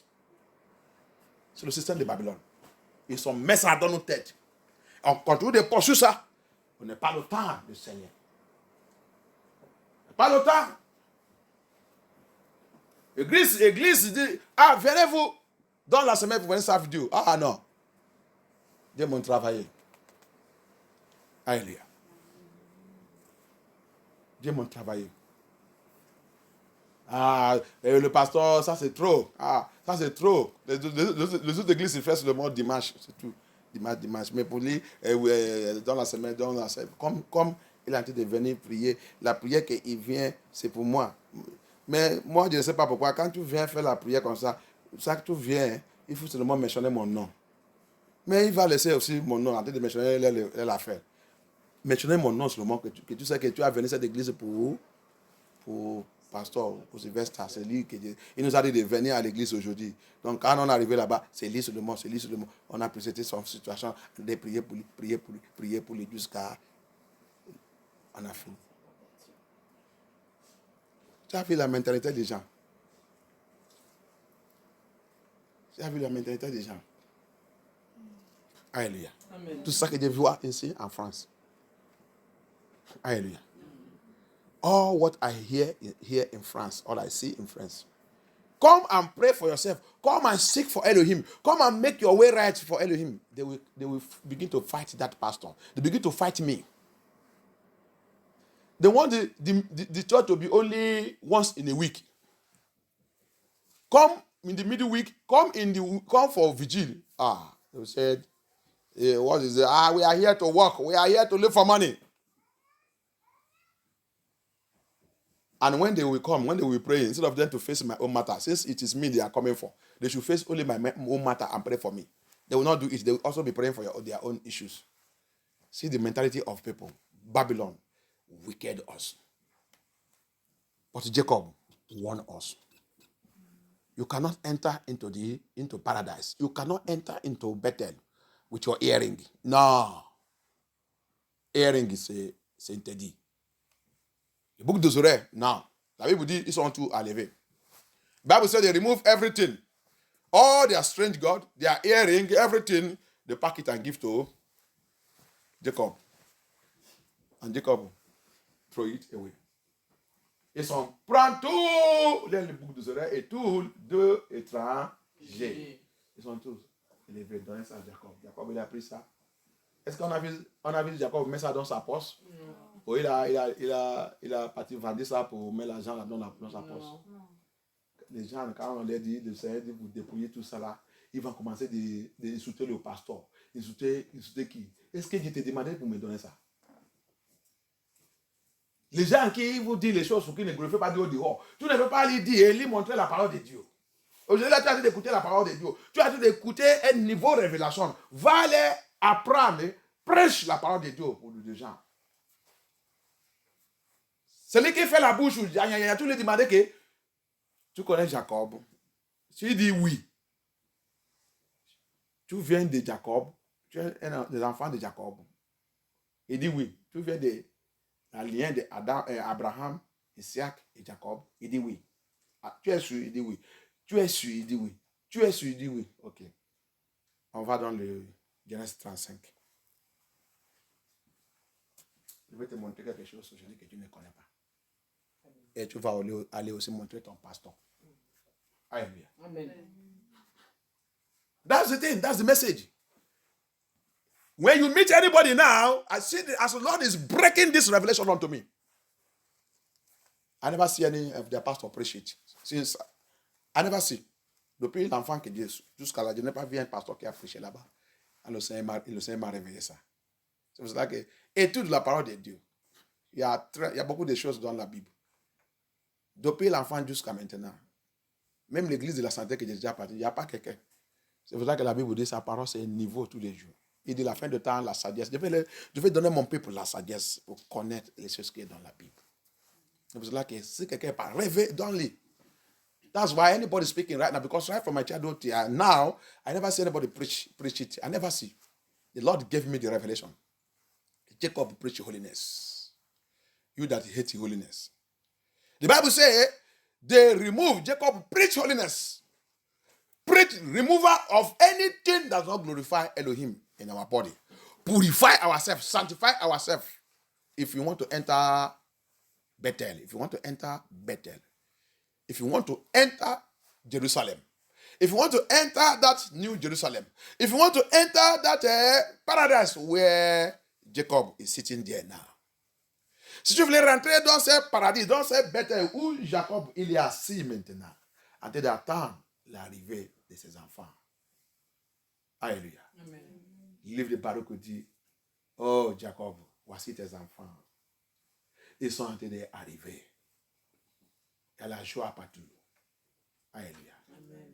Speaker 1: C'est le système de Babylone. Ils sont mis ça dans nos têtes. On continue de poursuivre ça. On n'a pas le temps de Seigneur. On n'a pas le temps. Église dit, venez-vous dans la semaine pour venir sa vidéo. Ah non. Dieu m'a travaillé. Alléluia. Dieu m'a travaillé. Le pasteur, ça c'est trop. Ça c'est trop. Les autres églises, ils font le mot dimanche, c'est tout. Dimanche. Mais pour lui, dans la semaine, comme il est en train de venir prier, la prière qu'il vient, c'est pour moi. Mais moi, je ne sais pas pourquoi. Quand tu viens faire la prière comme ça que tu viens, il faut seulement mentionner mon nom. Mais il va laisser aussi mon nom, en train de mentionner l'affaire. Mentionner mon nom seulement, que tu sais que tu as venu à cette église pour pasteur, pour Sylvestre, c'est lui il nous a dit de venir à l'église aujourd'hui. Donc quand on est arrivé là-bas, c'est lui seulement. On a présenté son situation, de prier pour lui jusqu'à on a fini. Tu as vu la mentalité des gens. Alléluia. Tout ça que je vois ici en France. Alléluia. All what I hear here in France, all I see in France. Come and pray for yourself. Come and seek for Elohim. Come and make your way right for Elohim. They will begin to fight that pastor. They begin to fight me. They want the church to be only once in a week. Come in the middle week. Come for vigil. They said, what is it? We are here to work. We are here to live for money. And when they will come, when they will pray, instead of them to face my own matter, since it is me they are coming for, they should face only my own matter and pray for me. They will not do it. They will also be praying for their own issues. See the mentality of people. Babylon wicked us. But Jacob warned us. You cannot enter into paradise. You cannot enter into Bethel with your earring. No. Earring c'est interdit. Le boucle des oreilles, non. La Bible dit ils sont tous à lever. Bible said they remove everything. All their strange God, their earring, everything, they pack it and give to Jacob. And Jacob throw it away. Ils sont prend tout les boucles des oreilles et tous deux étrangers. Ils sont tous élevés dans ça à Jacob. Jacob il a pris ça. Est-ce qu'on a vu Jacob mettre ça dans sa poche? Non. Ou il a parti vendre ça pour mettre l'argent là dans sa poche. Non. Les gens, quand on leur dit de vous dépouiller tout ça là, ils vont commencer d'insulter le pasteur. Insulter qui? Est-ce que Dieu t'a demandé pour me donner ça? Les gens qui vous disent les choses pour qu'ils ne glorifient pas Dieu dehors, tu ne peux pas lui dire et lui montrer la parole de Dieu. Aujourd'hui, là, tu as dit d'écouter la parole de Dieu. Tu as dit d'écouter un niveau révélation. Va aller apprendre, prêche la parole de Dieu pour les gens. Celui qui fait la bouche, tu lui demandes que tu connais Jacob. Tu lui dis oui. Tu viens de Jacob. Tu es un des enfants de Jacob. Il dit oui. Tu viens de la lien d'Abraham, Isaac et Jacob. Il dit oui. Ah, tu es sûr? Il dit oui. Tu es sûr? Il dit oui. Tu es sûr? Il dit oui. Ok. On va dans le Genèse 35. Je vais te montrer quelque chose aujourd'hui que tu ne connais pas. Et tu vas aller aussi montrer ton pasteur. Alléluia.
Speaker 2: Amen.
Speaker 1: That's the thing. That's the message. When you meet anybody now, I see as the Lord is breaking this revelation unto me. I never see any of their pastor preach it. Since I never see. Depuis l'enfant que Dieu, jusqu'à là, je n'ai pas vu un pasteur qui a prêché là-bas. Le Seigneur m'a révélé ça. C'est pour cela que étude la parole de Dieu. Il y a beaucoup de choses dans la Bible. Depuis l'enfant jusqu'à maintenant. Même l'église de la santé que j'ai déjà partie, il n'y a pas quelqu'un. C'est pour ça que la Bible dit sa parole, c'est un niveau tous les jours. Il dit la fin de temps, la sagesse. Je vais donner mon peuple la sagesse pour connaître les choses qui sont dans la Bible. C'est pour cela que si quelqu'un n'est pas rêvé, donne-le. That's why anybody speaking right now, because right from my childhood till now, I never see anybody preach it. I never see. The Lord gave me the revelation. Jacob preached holiness. You that hate holiness. The Bible says they remove, Jacob preached holiness. Preach removal of anything that does not glorify Elohim in our body. Purify ourselves, sanctify ourselves. If you want to enter Bethel, if you want to enter Bethel, if you want to enter Jerusalem, if you want to enter that new Jerusalem, if you want to enter that paradise where Jacob is sitting there now. Si tu voulais rentrer dans ce paradis, dans ce Bethel où Jacob il est assis maintenant, en train d'attendre l'arrivée de ses enfants. Alléluia.
Speaker 2: Amen.
Speaker 1: Le livre de Baruch dit, oh Jacob, voici tes enfants. Ils sont en train d'arriver. Il y a la joie partout. Alléluia.
Speaker 2: Amen.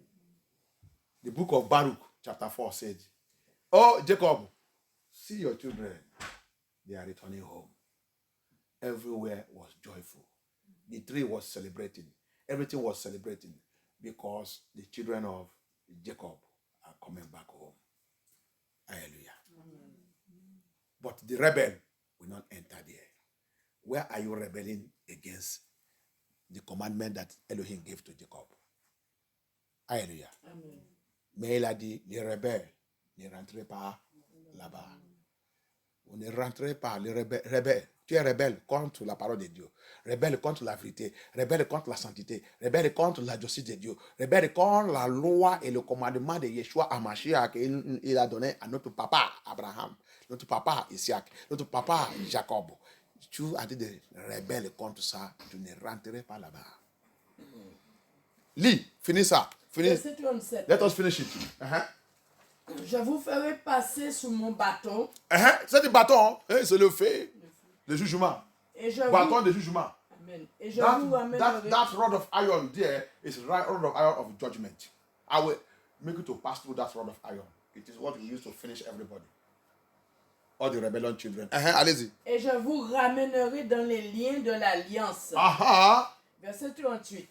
Speaker 1: The book of Baruch, chapter 4 said, oh Jacob, see your children. They are returning home. Everywhere was joyful. The tree was celebrating. Everything was celebrating because the children of Jacob are coming back home. Hallelujah. Amen. But the rebel will not enter there. Where are you rebelling against the commandment that Elohim gave to Jacob? Hallelujah. Amen. Mais il a dit, les rebelles ne rentrez pas là-bas. Vous ne rentrez pas, les rebelles. Tu es rebelle contre la parole de Dieu, rebelle contre la vérité, rebelle contre la sainteté, rebelle contre la justice de Dieu, rebelle contre la loi et le commandement de Yeshua à Mashiach qu'il a donné à notre papa Abraham, notre papa Isaac, notre papa Jacob. Tu as dit de rebelle contre ça, tu ne rentrerai pas là-bas. Lis, finis ça.
Speaker 2: Verset 37.
Speaker 1: Let us finish it.
Speaker 2: Je vous ferai passer sous mon bâton.
Speaker 1: C'est du bâton, c'est le fait. Le jugement. Bâton de jugement.
Speaker 2: Amen. Et je vous ramènerai.
Speaker 1: That rod of iron there is rod of iron of judgment. I will make you to pass through that rod of iron. It is what we use to finish everybody. All the rebellion children. Allez-y.
Speaker 2: Et je vous ramènerai dans les liens de l'alliance. Verset 38.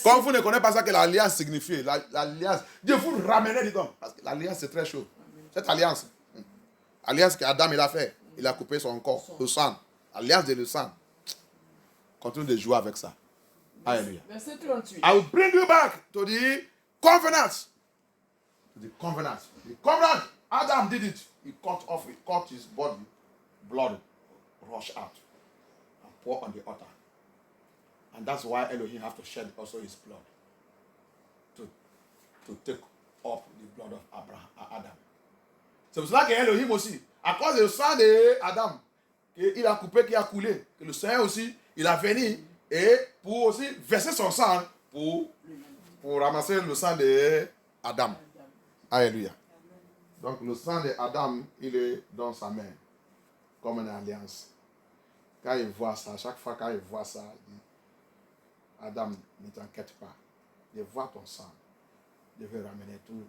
Speaker 1: Comme vous ne connaissez pas ça que l'alliance signifie, l'alliance, Dieu vous ramène dedans. Parce que l'alliance c'est très chaud. Cette alliance, alliance qu'Adam il a fait, il a coupé son corps, le sang. Alliance de le sang. Continue de jouer avec ça. Alléluia.
Speaker 2: Verset 38.
Speaker 1: I will bring you back to the covenant. To the covenant. The covenant. Adam did it. He cut his body, blood rushed out and poured on the altar. And that's why Elohim have to shed also his blood to take up the blood of Adam. C'est pour cela que Elohim aussi, à cause du sang d'Adam, il a coupé, qui a coulé, que le Seigneur aussi, il a venu et pour aussi verser son sang pour ramasser le sang d'Adam. Alléluia. Donc le sang d'Adam, il est dans sa main, comme une alliance. Quand il voit ça, chaque fois quand il voit ça, il dit, Adam, ne t'inquiète pas. Je vois ton sang. Je vais ramener tout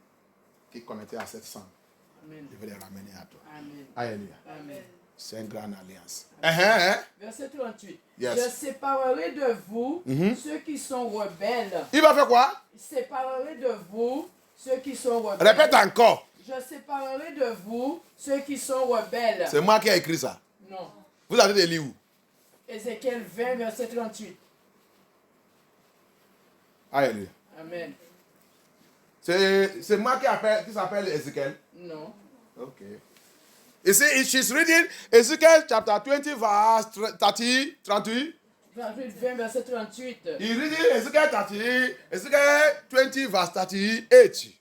Speaker 1: qui connecté à cette sang. Amen. Je vais les ramener à toi. Amen. Alléluia. Amen. C'est une grande alliance.
Speaker 2: Verset 38.
Speaker 1: Yes.
Speaker 2: Je séparerai de vous ceux qui sont rebelles.
Speaker 1: Il va faire quoi?
Speaker 2: Je séparerai de vous ceux qui sont rebelles.
Speaker 1: Répète encore.
Speaker 2: Je séparerai de vous ceux qui sont rebelles.
Speaker 1: C'est moi qui ai écrit ça.
Speaker 2: Non.
Speaker 1: Vous avez des livres où?
Speaker 2: Ézéchiel 20, verset 38.
Speaker 1: Alléluia.
Speaker 3: Amen.
Speaker 1: C'est moi qui s'appelle Ézéchiel?
Speaker 3: Non.
Speaker 1: Ok. You see, she's reading Ezekiel chapter 20, verse 38.
Speaker 3: 20, verset 38.
Speaker 1: He's reading Ezekiel 20, verse 38.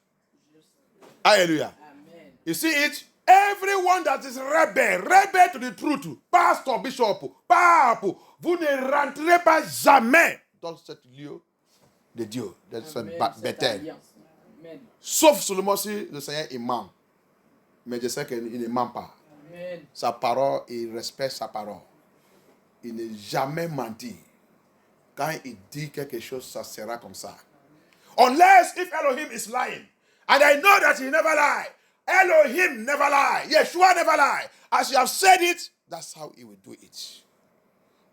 Speaker 1: Hallelujah.
Speaker 3: Amen.
Speaker 1: You see it? Everyone that is rebelle to the truth, pasteur, bishop, pape, vous ne rentrez pas jamais dans cette lieu de Dieu, dans cette Bethel. Sauf seulement si le Seigneur est ment. Mais je sais qu'il ne ment pas.
Speaker 3: Amen.
Speaker 1: Sa parole, il respecte sa parole. Il n'est jamais menti. Quand il dit quelque chose, ça sera comme ça. Unless if Elohim is lying. And I know that he never lie. Elohim never lie. Yeshua never lie. As you have said it, that's how he will do it.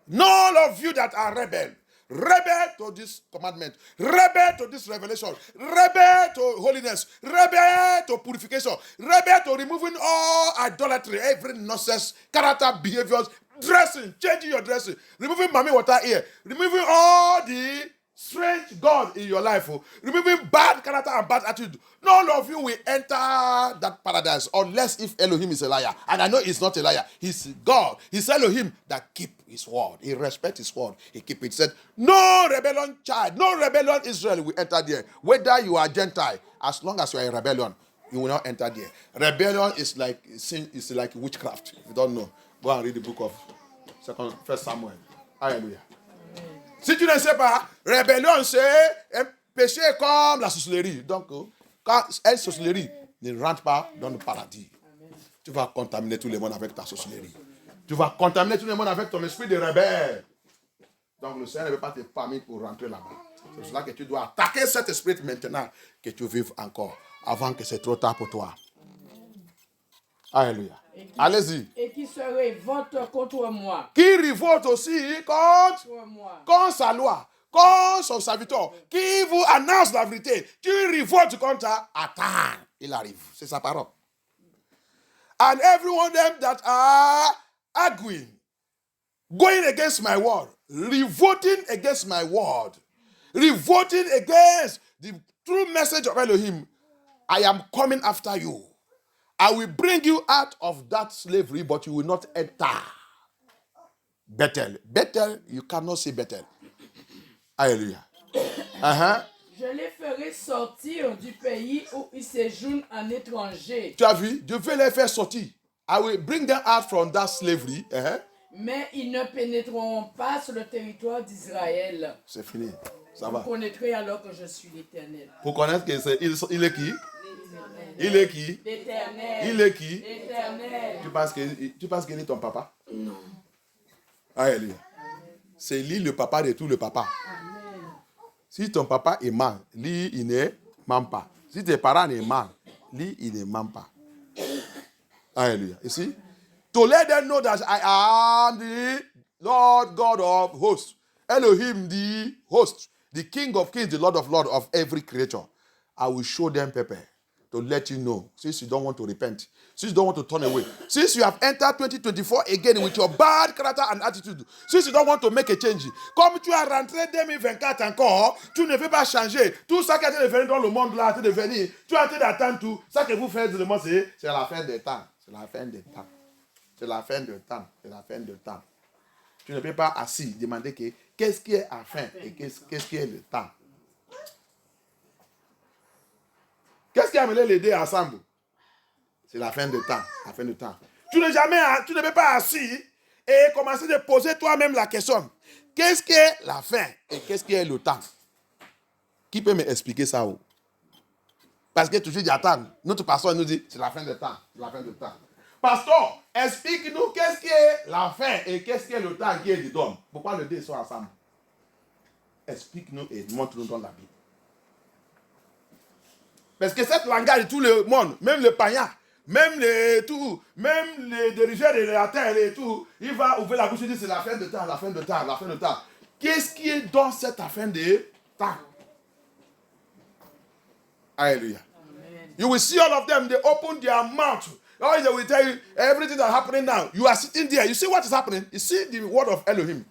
Speaker 1: None of you that are rebel to this commandment, rebel to this revelation, rebel to holiness, rebel to purification, rebel to removing all idolatry, every nonsense, character, behaviors, dressing, changing your dressing, removing mommy water here, removing all the strange God in your life, removing bad character and bad attitude. None of you will enter that paradise unless if Elohim is a liar. And I know he's not a liar. He's God. He's Elohim that keep his word. He respects his word. He keep it. He said, no rebellion child, no rebellion Israel will enter there. Whether you are Gentile, as long as you are a rebellion, you will not enter there. Rebellion is like sin, is like witchcraft. If you don't know, go and read the book of 1 Samuel. Hallelujah. Si tu ne sais pas, rébellion, c'est un péché comme la sorcellerie. Donc, quand une sorcellerie ne rentre pas dans le paradis, tu vas contaminer tout le monde avec ta sorcellerie. Tu vas contaminer tout le monde avec ton esprit de rebelle. Donc, le Seigneur ne veut pas te permettre pour rentrer là-bas. C'est cela que tu dois attaquer cet esprit maintenant que tu vives encore, avant que c'est trop tard pour toi. Alléluia. Allez-y.
Speaker 3: Et qui se révolte contre moi.
Speaker 1: Qui révolte aussi contre
Speaker 3: moi.
Speaker 1: Contre sa loi, contre son serviteur, qui vous annonce la vérité, qui révolte contre attends, il arrive. C'est sa parole. And every one of them that are arguing, going against my word, revolting against my word, revolting against the true message of Elohim, I am coming after you. I will bring you out of that slavery, but you will not enter Bethel. Bethel, you cannot say Bethel. Hallelujah.
Speaker 3: Je les ferai sortir du pays où ils séjournent en étranger.
Speaker 1: Tu as vu? Je vais les faire sortir. I will bring them out from that slavery.
Speaker 3: Mais ils ne pénétreront pas sur le territoire d'Israël.
Speaker 1: C'est fini. Ça va.
Speaker 3: Vous connaîtrez alors que je suis l'Éternel.
Speaker 1: Pour connaître qu'il il est qui? Il est qui?
Speaker 3: L'Éternel.
Speaker 1: Il est qui?
Speaker 3: L'Éternel.
Speaker 1: Tu penses qu'il est ton papa? Non. Alléluia. C'est lui le papa de tout le papa.
Speaker 3: Amen.
Speaker 1: Si ton papa est mal, lui, il ne ment pas. Si tes parents sont mal, lui, il ne ment pas. Alléluia. You see? To let them know that I am the Lord God of hosts. Elohim, the host. The King of kings, the Lord of lords of every creature. I will show them pepper to let you know. Since you don't want to repent. Since you don't want to turn away. Since you have entered 2024 again with your bad character and attitude. Since you don't want to make a change. Comme tu as rentré 2024 encore, tu ne veux pas changer. Tout ça qui est devenu dans le monde là, tu es devenu. Tu as été d'attendre tout. Ça que vous faites, c'est la fin des temps. C'est la fin des temps. C'est la fin du temps. C'est la fin du temps. Tu ne peux pas assis demander qu'est-ce qui est à fin et qu'est-ce qui est le temps. Qu'est-ce qui a amené les deux ensemble? C'est la fin du temps. La fin du temps. Tu ne peux pas assis et commencer de poser toi-même la question. Qu'est-ce qui est la fin et qu'est-ce qui est le temps? Qui peut m'expliquer ça? Parce que toujours j'attends. Notre pasteur nous dit c'est la fin du temps. C'est la fin du temps. Pasteur, explique-nous qu'est-ce qui est la fin et qu'est-ce qui est le temps qui est dedans. Pourquoi les deux sont ensemble? Explique-nous et montre-nous dans la Bible. Parce que cette langage de tout le monde, même le païen, même les dirigeants de la terre et tout, il va ouvrir la bouche et dire c'est la fin de temps, la fin de temps, la fin de temps. Qu'est-ce qui est dans cette fin de temps? Hallelujah. Amen. You will see all of them, they open their mouth. Oh, they will tell you everything that's happening now. You are sitting there. You see what is happening? You see the word of Elohim.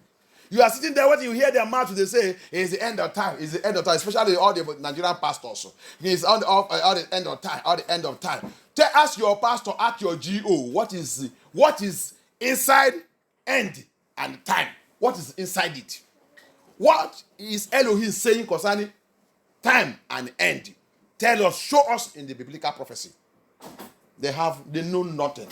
Speaker 1: You are sitting there, what you hear their mouth, they say, it's the end of time. It's the end of time, especially all the Nigerian pastors. It's all the end of time, all the end of time. Ask your pastor, ask your GO, what is inside end and time? What is inside it? What is Elohim saying concerning time and end? Tell us, show us in the biblical prophecy. They know nothing.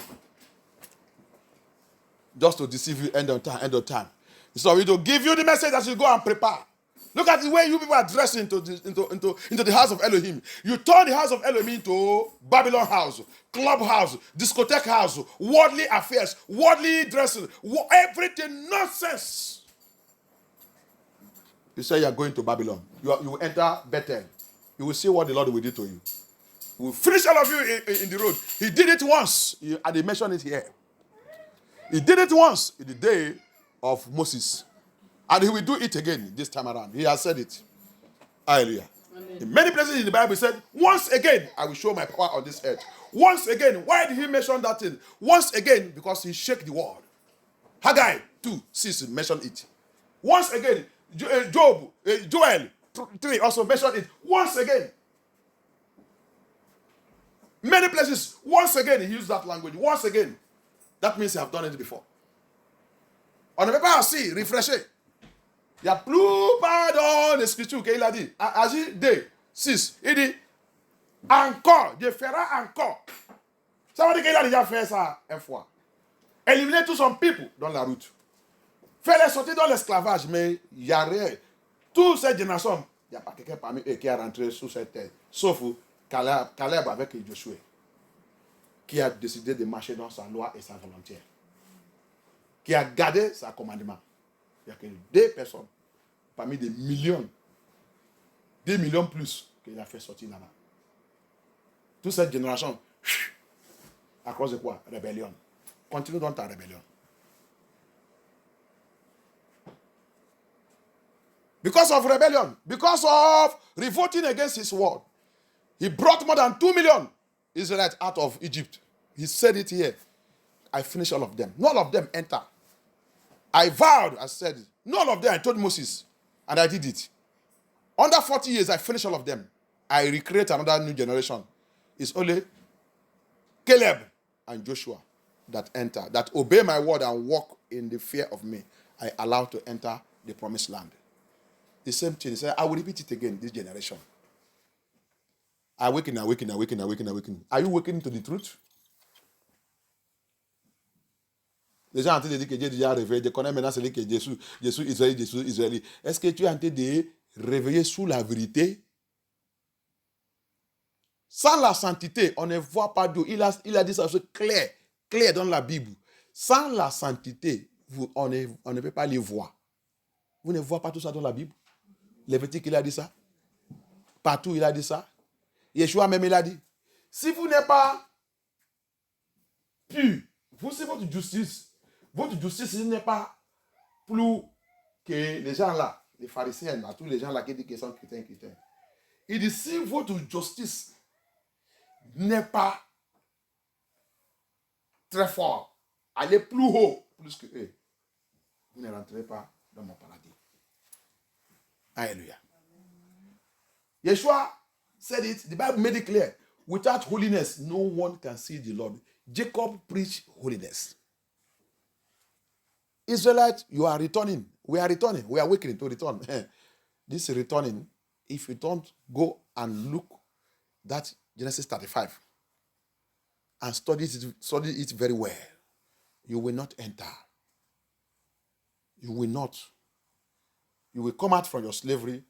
Speaker 1: Just to deceive you, end of time, end of time. So we to give you the message that you go and prepare. Look at the way you people are dressed into the house of Elohim. You turn the house of Elohim into Babylon house, club house, discotheque house, worldly affairs, worldly dressing, everything nonsense. You say you are going to Babylon. You will enter Bethel. You will see what the Lord will do to you. He will finish all of you in the road. He did it once. And they mention it here. He did it once in the day of Moses. And he will do it again this time around. He has said it. Hallelujah. In many places in the Bible, he said, once again, I will show my power on this earth. Once again. Why did he mention that thing? Once again, because he shook the world. Haggai 2:6 mentioned it. Once again, Joel 3 also mentioned it. Once again. Many places, once again, he used that language. Once again. That means you have done it before. On the paper, I see, refresher. Il y a plus pas dans l'écriture qu'il a dit. Agir 2, 6. Il dit, encore, Dieu fera encore. Ça veut dire qu'il a déjà fait ça une fois. Éliminer tout son peuple dans la route. Faire les sortir dans l'esclavage, mais il n'y a rien. Toute cette génération, il n'y a pas quelqu'un parmi eux qui est rentré sur cette terre. Sauf Caleb avec Josué, qui a décidé de marcher dans sa loi et sa volonté, qui a gardé sa commandement. Il n'y a que 2 personnes parmi des millions, 2 millions plus, qu'il a fait sortir là-bas. Toute cette génération, à cause de quoi? Rébellion. Continue dans ta rébellion. Because of rebellion, because of revolting against his word, he brought more than 2 million Israelites out of Egypt. He said it here. I finished all of them. None of them enter. I vowed, I said, none of them, I told Moses, and I did it. Under 40 years, I finished all of them. I recreate another new generation. It's only Caleb and Joshua that enter, that obey my word and walk in the fear of me. I allow to enter the promised land. The same thing. He said, I will repeat it again, this generation. Awaken. Are you wakening to the truth? Les gens ont dit que Dieu est déjà réveillé. Ils connaissent maintenant celui qui est Jésus, Israël. Est-ce que tu es en train de réveiller sous la vérité? Sans la sainteté, on ne voit pas Dieu. Il a dit ça clair dans la Bible. Sans la sainteté, on ne peut pas les voir. Vous ne voyez pas tout ça dans la Bible? Lévitique, il a dit ça. Partout, il a dit ça. Yeshua même, il a dit, si vous n'êtes pas pur, si votre justice n'est pas plus que les gens là, les pharisiens, là, tous les gens là qui disent qu'ils sont chrétiens. Il dit, si votre justice n'est pas très fort, allez plus haut, plus que eux, vous ne rentrez pas dans mon paradis. Alléluia. Yeshua said it, the Bible made it clear. Without holiness, no one can see the Lord. Jacob preached holiness. Israelites, you are returning. We are returning. We are awakening to return. This returning, if you don't go and look that Genesis 35 and study it very well, you will not enter. You will not. You will come out from your slavery,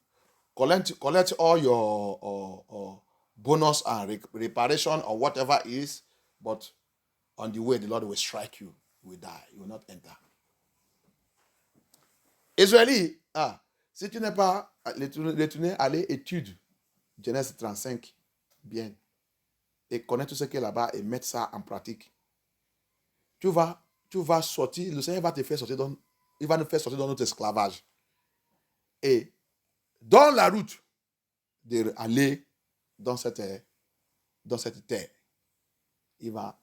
Speaker 1: collect all your bonus and reparation or whatever it is, but on the way the Lord will strike you. You will die. You will not enter. Israéli, si tu n'es pas retourné, aller étude Genèse 35 bien et connaître tout ce qui est là-bas et mettre ça en pratique, tu vas sortir, le Seigneur va te faire sortir il va nous faire sortir dans notre esclavage. Et dans la route d'aller dans cette terre, il va,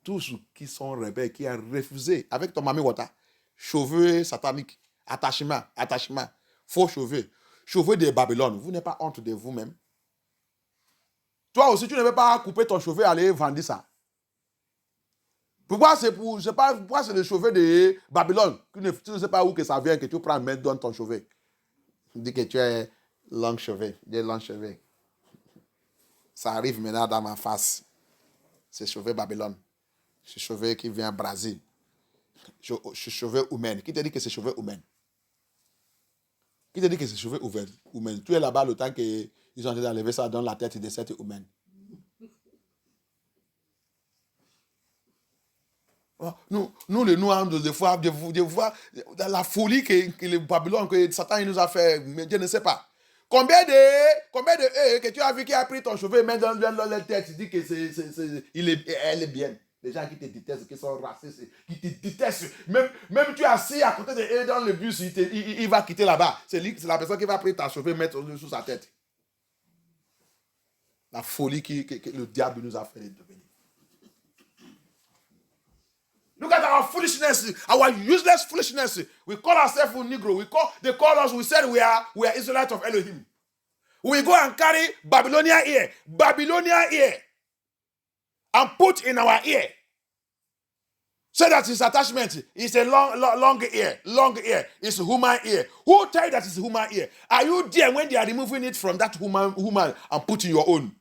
Speaker 1: tous qui sont rebelles, qui ont refusé, avec ton mami Wata, cheveux sataniques, Attachement. Faut chauffer. Chauffer de Babylone. Vous n'êtes pas honte de vous-même. Toi aussi, tu ne veux pas couper ton chauffeur et aller vendre ça. Pourquoi pourquoi c'est le chauffeur de Babylone? Tu ne sais pas où que ça vient, que tu prends main dans ton chauffeur. Tu dis que tu es long chauffeur, des longs cheveux. Ça arrive maintenant dans ma face. C'est chauffeur Babylone. C'est chauffeur qui vient au Brésil. C'est chauffeur humain. Qui te dit que c'est chauffeur humain? Qui te dit que c'est chauffeur humain? Tu es là-bas le temps qu'ils ont envie d'enlever ça dans la tête de cette humaine. Nous, les Noirs, des fois, dans la folie que le Babylone, que Satan nous a fait, mais je ne sais pas. Combien de que tu as vu qui a pris ton cheveu, mais dans la tête, tu dis que elle est bien. Les gens qui te détestent, qui sont racistes, qui te détestent. Même tu es assis à côté de eux dans le bus, il va quitter là-bas. C'est la personne qui va prendre ta cheveux et mettre sous sa tête. La folie que le diable nous a fait devenir. Look at our foolishness, our useless foolishness. We call ourselves Negro. They call us, we said we are Israelites of Elohim. We go and carry Babylonian ear, and put in our ear. Say that his attachment is a long ear. It's human ear. Who tell you that it's human ear? Are you there when they are removing it from that woman and putting your own?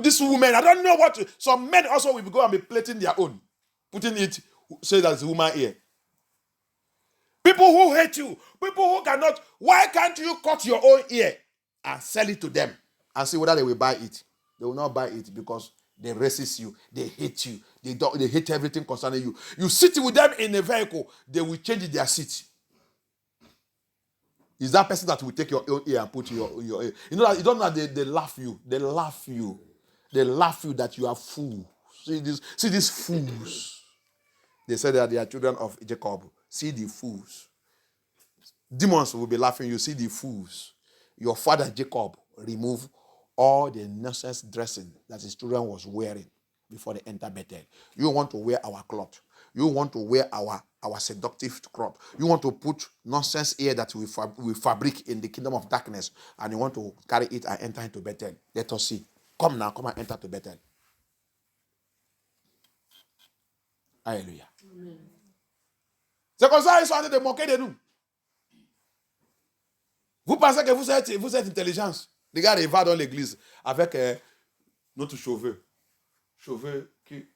Speaker 1: This woman, I don't know what. Some men also will go and be plating their own. Putting it, say that's human ear. People who hate you, people who cannot, why can't you cut your own ear and sell it to them and see whether they will buy it? They will not buy it because they resist you, they hate you, they hate everything concerning you. You sit with them in a vehicle, they will change their seat. Is that person that will take your own ear and put your ear? You don't know that they laugh you. They laugh you that you are fool. See these fools. They said that they are children of Jacob. See the fools. Demons will be laughing. You see the fools. Your father Jacob removed all the nonsense dressing that his children was wearing before they enter Bethel. You want to wear our cloth. You want to wear our seductive cloth. You want to put nonsense here that we fabric in the kingdom of darkness, and you want to carry it and enter into Bethel. Let us see. Come now, come and enter to Bethel. Alléluia. Amen. C'est comme ça qu'ils sont en train de moquer de nous. Vous pensez que vous êtes intelligence. Regardez, il va dans l'église avec notre chauffeur. Chauffeur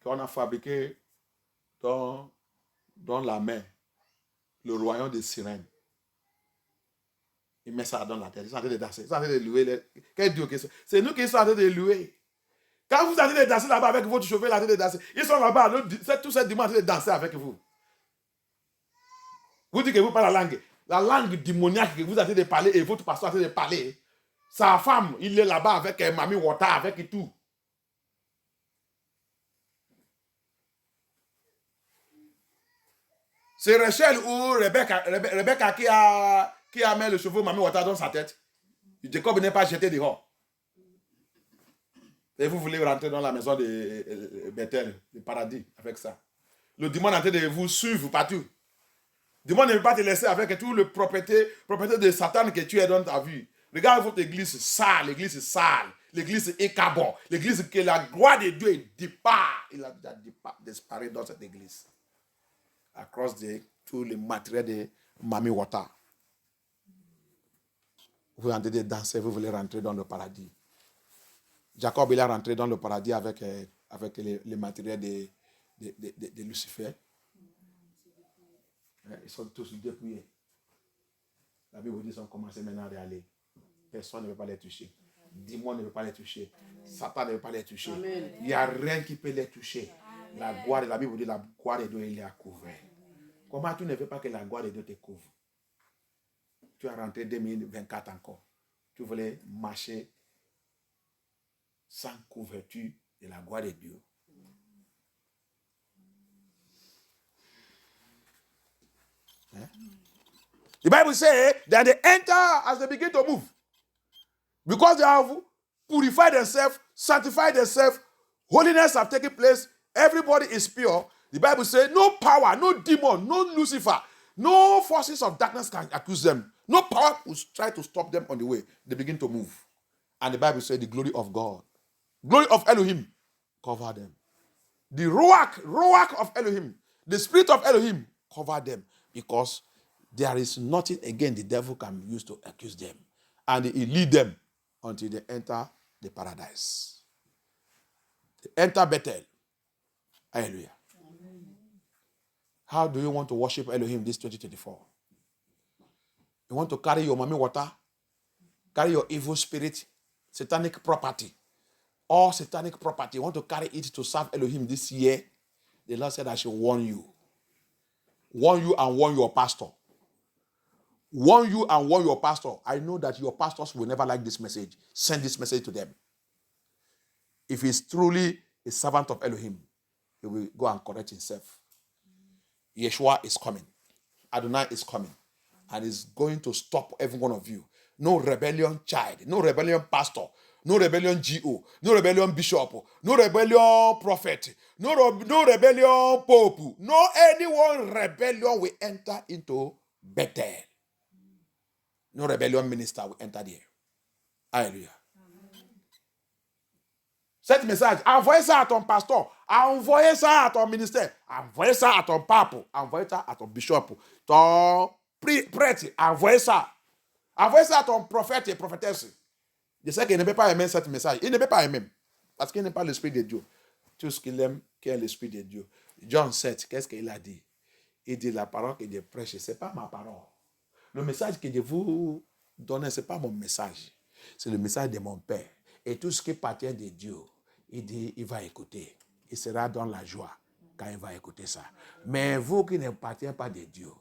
Speaker 1: qu'on a fabriqué dans la main. Le royaume des sirènes. Il met ça dans la tête. Ils sont en train de danser. Ils sont en train de louer. Quel Dieu que c'est? C'est nous qui sommes en train de louer. Quand vous êtes en train de danser là-bas avec votre chauffeur, en train de danser, ils sont là-bas, tout ce dimanche en train de danser avec vous. Vous dites que vous parlez la langue démoniaque que vous êtes en train de parler et votre pasteur est en train de parler. Sa femme, il est là-bas avec Mami Wata, avec tout. C'est Rachel ou Rebecca qui a mis le cheveu Mami Wata dans sa tête. Jacob n'est pas jeté dehors. Et vous voulez rentrer dans la maison de Bethel, le paradis, avec ça. Le démon est en train de vous suivre partout. Le démon ne veut pas te laisser avec toute la propriété de Satan que tu es dans ta vie. Regarde votre église sale, l'église écabon, l'église que la gloire de Dieu est départ. Il a disparu dans cette église. À cause de tout le matériel de Mami Wata. Vous êtes en train de danser, vous voulez rentrer dans le paradis. Jacob, il est rentré dans le paradis avec le matériel de Lucifer. Ils sont tous dépouillés. La Bible dit qu'ils ont commencé maintenant à aller. Personne ne veut pas les toucher. Démon ne veut pas les toucher. Satan ne veut pas les toucher. Amen. Il n'y a rien qui peut les toucher. Amen. La gloire de la Bible dit la gloire de Dieu, il est à couvert. Comment tu ne veux pas que la gloire de Dieu te couvre? Tu es rentré 2024 encore. Tu voulais marcher sans couverture de la gloire de Dieu. Hein? The Bible says that they enter as they begin to move. Because they have purified themselves, sanctified themselves, holiness have taken place, everybody is pure. The Bible says no power, no demon, no Lucifer, No forces of darkness can accuse them. No power will try to stop them on the way. They begin to move. And the Bible says the glory of God, glory of Elohim, cover them. The Ruach of Elohim, the spirit of Elohim, cover them. Because there is nothing again the devil can use to accuse them. And he lead them until they enter the paradise. They enter Bethel. Hallelujah. How do you want to worship Elohim this 2024? You want to carry your mommy water, carry your evil spirit, satanic property, all satanic property. You want to carry it to serve Elohim this year? The Lord said, I should warn you. Warn you and warn your pastor. Warn you and warn your pastor. I know that your pastors will never like this message. Send this message to them. If he's truly a servant of Elohim, he will go and correct himself. Yeshua is coming. Adonai is coming. And is going to stop every one of you. No rebellion child, no rebellion pastor, no rebellion GO, no rebellion bishop, no rebellion prophet, no rebellion pope, no anyone rebellion will enter into Bethel. No rebellion minister will enter there. Hallelujah. Cette message, envoyez ça à ton pasteur, envoyez ça à ton ministère, envoyez ça à ton pape, envoyez ça à ton bishop, ton prêtre, envoyez ça. Envoyez ça à ton prophète et prophétesse. Je sais qu'il ne peut pas aimer cette message. Il ne peut pas aimer. Parce qu'il n'est pas l'Esprit de Dieu. Tout ce qu'il aime, qui est l'Esprit de Dieu. John 7, qu'est-ce qu'il a dit? Il dit la parole que je prêche, ce n'est pas ma parole. Le message que je vous donne, ce n'est pas mon message. C'est le message de mon Père. Et tout ce qui appartient de Dieu, il dit, il va écouter. Il sera dans la joie quand il va écouter ça. Mais vous qui n'appartenez pas de Dieu,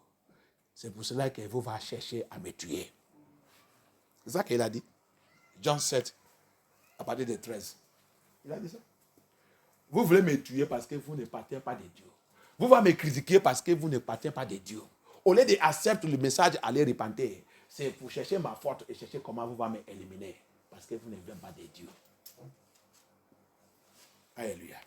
Speaker 1: c'est pour cela que vous va chercher à me tuer. C'est ça qu'il a dit. John 7, à partir de 13. Il a dit ça. Vous voulez me tuer parce que vous n'appartenez pas de Dieu. Vous allez me critiquer parce que vous n'appartenez pas de Dieu. Au lieu d'accepter le message, aller repentir, c'est pour chercher ma faute et chercher comment vous allez m'éliminer. Parce que vous ne venez pas de Dieu. Hallelujah.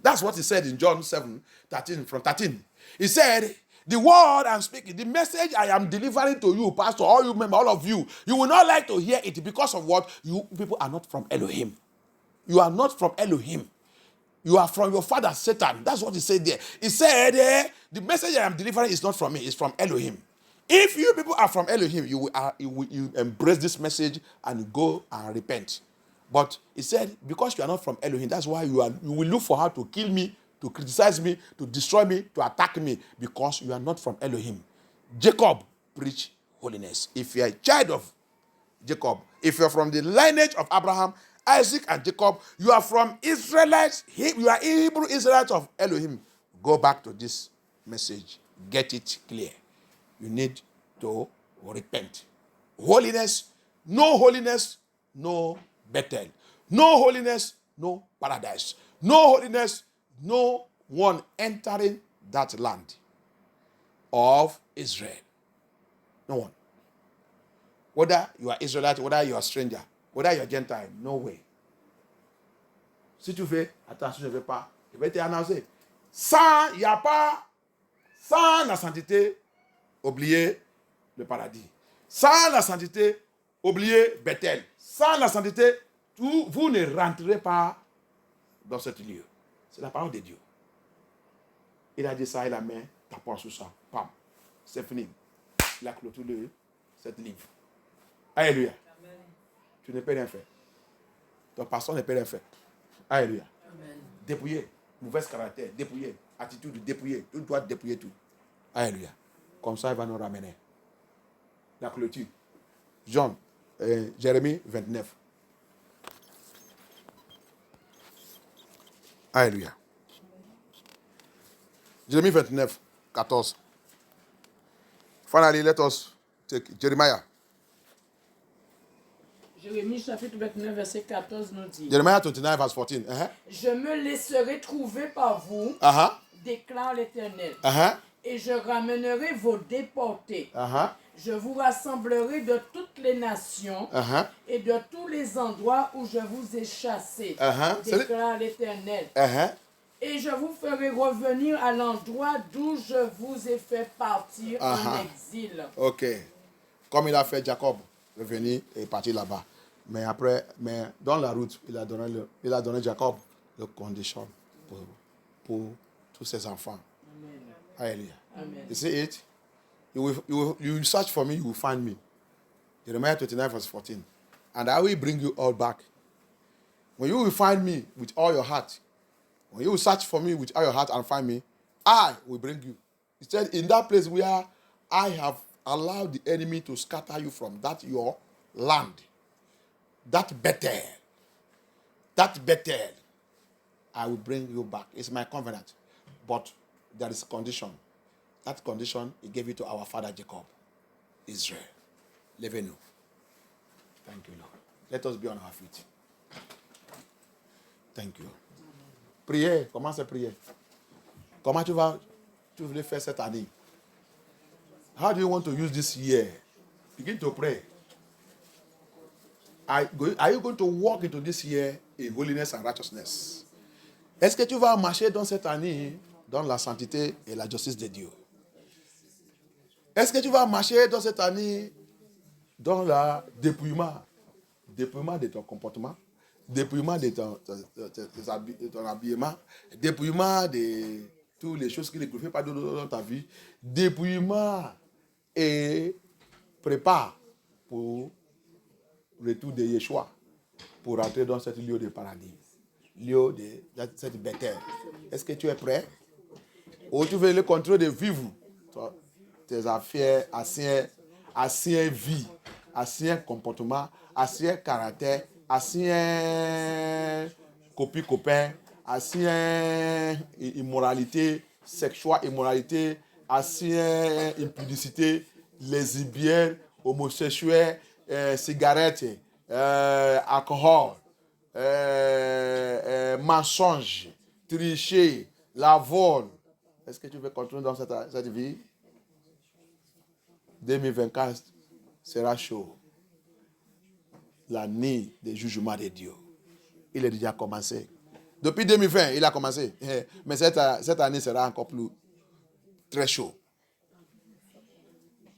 Speaker 1: That's what he said in John 7, 13, from 13. He said, the word I'm speaking, the message I am delivering to you, Pastor, all you members, all of you, you will not like to hear it because of what? You people are not from Elohim. You are not from Elohim. You are from your father, Satan. That's what he said there. He said, the message I am delivering is not from me, it's from Elohim. If you people are from Elohim, you embrace this message and go and repent. But he said, because you are not from Elohim, that's why you will look for how to kill me, to criticize me, to destroy me, to attack me, because you are not from Elohim. Jacob preached holiness. If you are a child of Jacob, if you are from the lineage of Abraham, Isaac, and Jacob, you are from Israelites, you are Hebrew Israelites of Elohim. Go back to this message. Get it clear. You need to repent. Holiness, no Bethel. No holiness, no paradise. No holiness, no one entering that land of Israel. No one. Whether you are Israelite, whether you are stranger, whether you are Gentile, no way. Si tu fais, attention, je ne vais pas, je vais te annoncer. Sans, il n'y a pas, sans la sainteté, oubliez le paradis. Sans la sainteté, oubliez Bethel. Sans la sainteté, vous ne rentrerez pas dans ce lieu. C'est la parole de Dieu. Il a dit ça, il a mis ta porte sur ça. Pam. C'est fini. Il a clôturé cet livre. Alléluia. Amen. Tu ne peux rien faire. Ton pasteur ne peut rien faire. Alléluia. Amen. Dépouillé. Mauvaise caractère. Dépouillé. Attitude dépouillée. Tu dois dépouiller tout. Alléluia. Comme ça, il va nous ramener. La clôture. Jérémie 29. Alléluia. Jérémie 29, 14. Finally, let us take Jeremiah.
Speaker 3: Jérémie chapitre 29, verset 14 nous dit.
Speaker 1: Jeremiah 29, verse 14.
Speaker 3: Je me laisserai trouver par vous, déclare l'Éternel, et je ramènerai vos déportés. Je vous rassemblerai de toutes les nations et de tous les endroits où je vous ai chassés, déclare l'Éternel. Et je vous ferai revenir à l'endroit d'où je vous ai fait partir en exil.
Speaker 1: Ok. Comme il a fait Jacob, revenir et partir là-bas. Mais après, dans la route, il a donné Jacob les conditions pour tous ses enfants.
Speaker 3: Amen.
Speaker 1: Hallelujah.
Speaker 3: Amen.
Speaker 1: You see it? You will search for me, you will find me. Jeremiah 29 verse 14. And I will bring you all back. When you will find me with all your heart, when you will search for me with all your heart and find me, I will bring you. He said, in that place where I have allowed the enemy to scatter you from, that your land, that Bethel, I will bring you back. It's my covenant. But there is a condition. That condition, he gave it to our father Jacob, Israel. Levez-nous. Thank you, Lord. Let us be on our feet. Thank you. Priez. Commence à prier. Comment tu voulais faire cette année? How do you want to use this year? Begin to pray. Are you going to walk into this year in holiness and righteousness? Est-ce que tu vas marcher dans cette année dans la sainteté et la justice de Dieu? Est-ce que tu vas marcher dans cette année dans le dépouillement de ton comportement, dépouillement de ton habillement, dépouillement de toutes les choses qui ne glorifient pas dans ta vie, dépouillement et prépare pour le retour de Yeshua, pour rentrer dans ce lieu de paradis, lieu de cette Bethel. Est-ce que tu es prêt? Ou tu veux le contrôle de vivre tes affaires, anciennes vie, ancien comportement, ancien caractère, ancien copie-copain, ancien immoralité sexuelle, immoralité, ancien impudicité, lesbienne, homosexuel, cigarette, alcool, mensonge, tricher, la vol. Est-ce que tu veux continuer dans cette vie? 2024 sera chaud. L'année des jugements de Dieu. Il est déjà commencé. Depuis 2020, il a commencé. Mais cette année sera encore plus très chaud.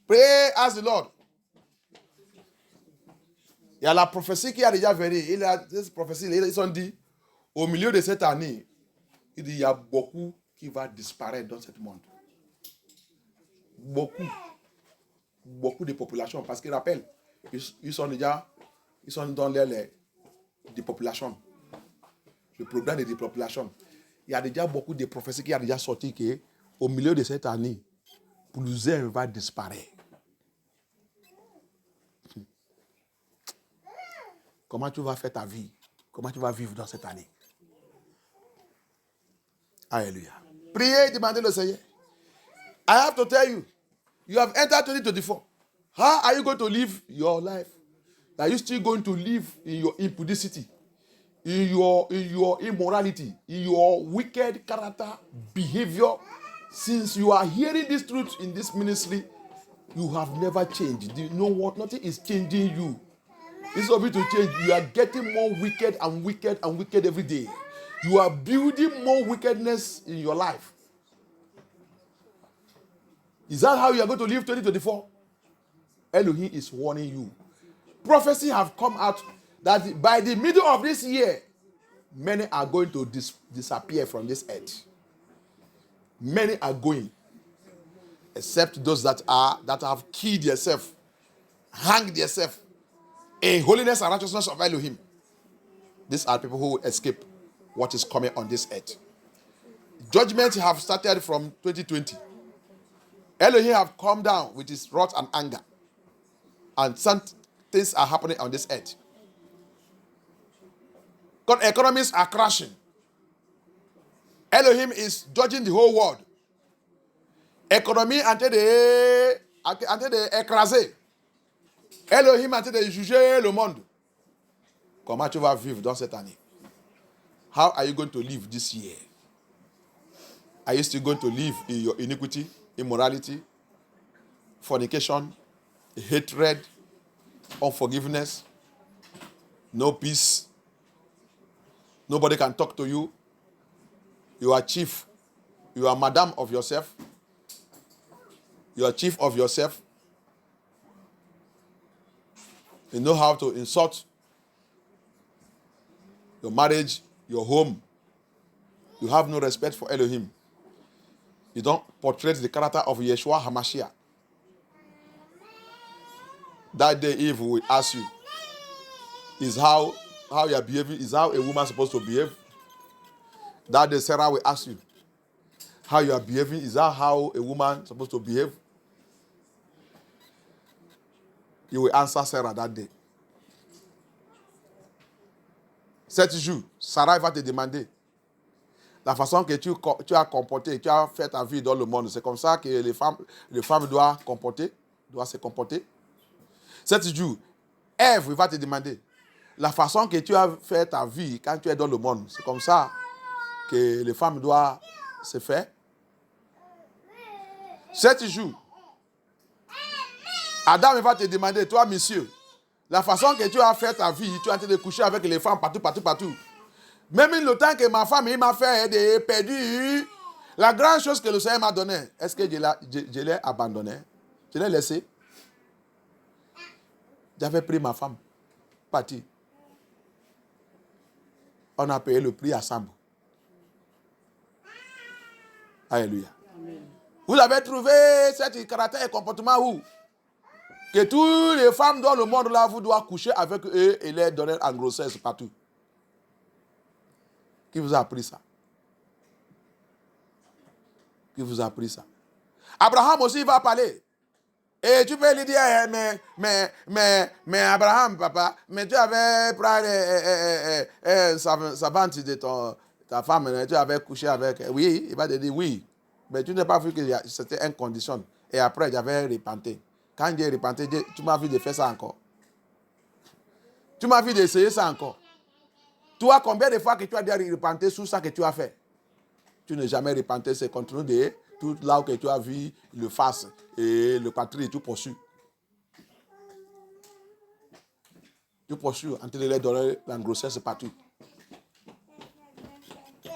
Speaker 1: Pray, ask the Lord. Il y a la prophétie qui a déjà venu. Cette prophétie, ils ont dit, au milieu de cette année, il dit, il y a beaucoup qui va disparaître dans ce monde. Beaucoup de populations, parce qu'ils rappellent, ils sont dans les populations. Le programme de dépopulation. Il y a déjà beaucoup de prophéties qui ont déjà sorti qu'au milieu de cette année, plusieurs va disparaître. Comment tu vas faire ta vie? Comment tu vas vivre dans cette année? Alléluia. Priez, demandez le Seigneur. I have to tell you, you have entered 2024. How are you going to live your life? Are you still going to live in your impudicity, in your immorality, in your wicked character, behavior? Since you are hearing this truth in this ministry, you have never changed. Do you know what? Nothing is changing you. Instead of it to change, you are getting more wicked and wicked and wicked every day. You are building more wickedness in your life. Is that how you are going to live 2024? Elohim is warning you. Prophecy have come out that by the middle of this year, many are going to disappear from this earth. Many are going, except those that have killed themselves, hanged themselves in holiness and righteousness of Elohim. These are people who will escape what is coming on this earth. Judgment have started from 2020. Elohim have come down with his wrath and anger. And some things are happening on this earth. God, economies are crashing. Elohim is judging the whole world. Économie en train de écraser. Elohim en train de juger le monde. Comment tu vas vivre dans cette année? How are you going to live this year? Are you still going to live in your iniquity, immorality, fornication, hatred, unforgiveness, no peace? Nobody can talk to you. You are chief. You are madam of yourself. You are chief of yourself. You know how to insult your marriage, your home. You have no respect for Elohim. You don't portray the character of Yeshua HaMashiach. That day Eve will ask you, is how you are behaving, is how a woman is supposed to behave. That day Sarah will ask you, how you are behaving, is that how a woman is supposed to behave? You will answer Sarah that day. Cet jour, Sarah va te demander la façon que tu as comporté, tu as fait ta vie dans le monde. C'est comme ça que les femmes doivent se comporter. Cet jour, Ève va te demander la façon que tu as fait ta vie quand tu es dans le monde. C'est comme ça que les femmes doivent se faire. Cet jour, Adam va te demander, toi, monsieur, la façon que tu as fait ta vie, tu es en train de coucher avec les femmes partout. Même le temps que ma femme m'a fait des perdus, la grande chose que le Seigneur m'a donnée, est-ce que je l'ai abandonné? Je l'ai laissé? J'avais pris ma femme, parti. On a payé le prix ensemble. Alléluia. Amen. Vous avez trouvé cet caractère et comportement où? Que toutes les femmes dans le monde là, vous doivez coucher avec eux et les donner en grossesse partout. Qui vous a appris ça? Qui vous a appris ça? Abraham aussi va parler. Et tu peux lui dire, mais Abraham, papa, mais tu avais pris sa vente de ta femme, tu avais couché avec. Oui, il va te dire oui. Mais tu n'as pas vu que c'était une condition. Et après, j'avais repenté. Quand j'ai repenté, tu m'as vu de faire ça encore. Tu m'as vu d'essayer ça encore. Toi, combien de fois que tu as déjà repenté sur ça que tu as fait? Tu n'as jamais repenté, c'est continu de tout là où que tu as vu le face et le patrie, tu poursuis. Tu poursuis en train de les donner la grossesse partout.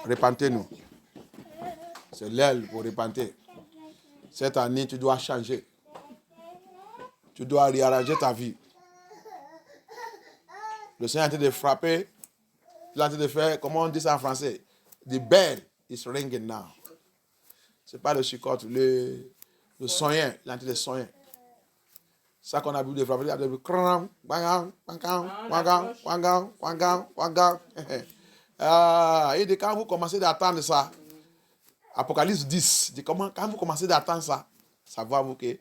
Speaker 1: Repentez-nous. C'est l'aile pour repenter. Cette année, tu dois changer. Tu dois réarranger ta vie. Le Seigneur est en train de frapper. Il est en train de faire, comment on dit ça en français? The bell is ringing now. Ce n'est pas le chicote, le soyen. Il est en train de soigner. Ça qu'on a vu de frapper. Il a dit cram, bangam, bangam, bangam, bangam, bangam, bangam. Et quand vous commencez d'attendre ça, Apocalypse 10, dit comment, quand vous commencez d'attendre ça, ça va vous qu'il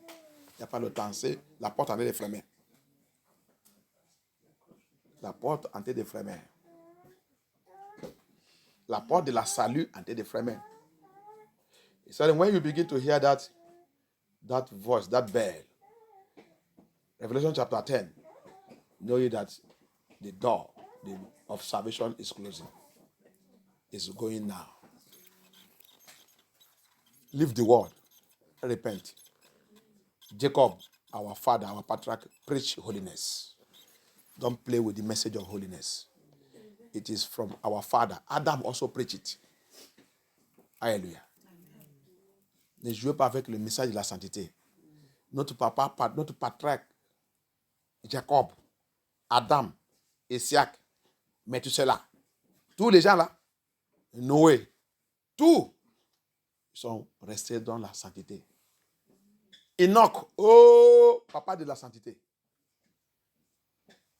Speaker 1: n'y a pas le temps. C'est la porte en train de fermer. La porte en train de fermer. La porte de la salut en train de fermer. So when you begin to hear that voice, that bell, Revelation chapter 10, know that the door of salvation is closing. It's going now. Leave the world. Repent. Jacob, our father, our patriarch, preach holiness. Don't play with the message of holiness. It is from our father. Adam also preached it. Alléluia. Ne jouez pas avec le message de la sainteté. Notre papa, notre patriarche, Jacob, Adam, Isaac, Methuselah, tous les gens là, Noé, tous sont restés dans la sainteté. Enoch, papa de la sainteté.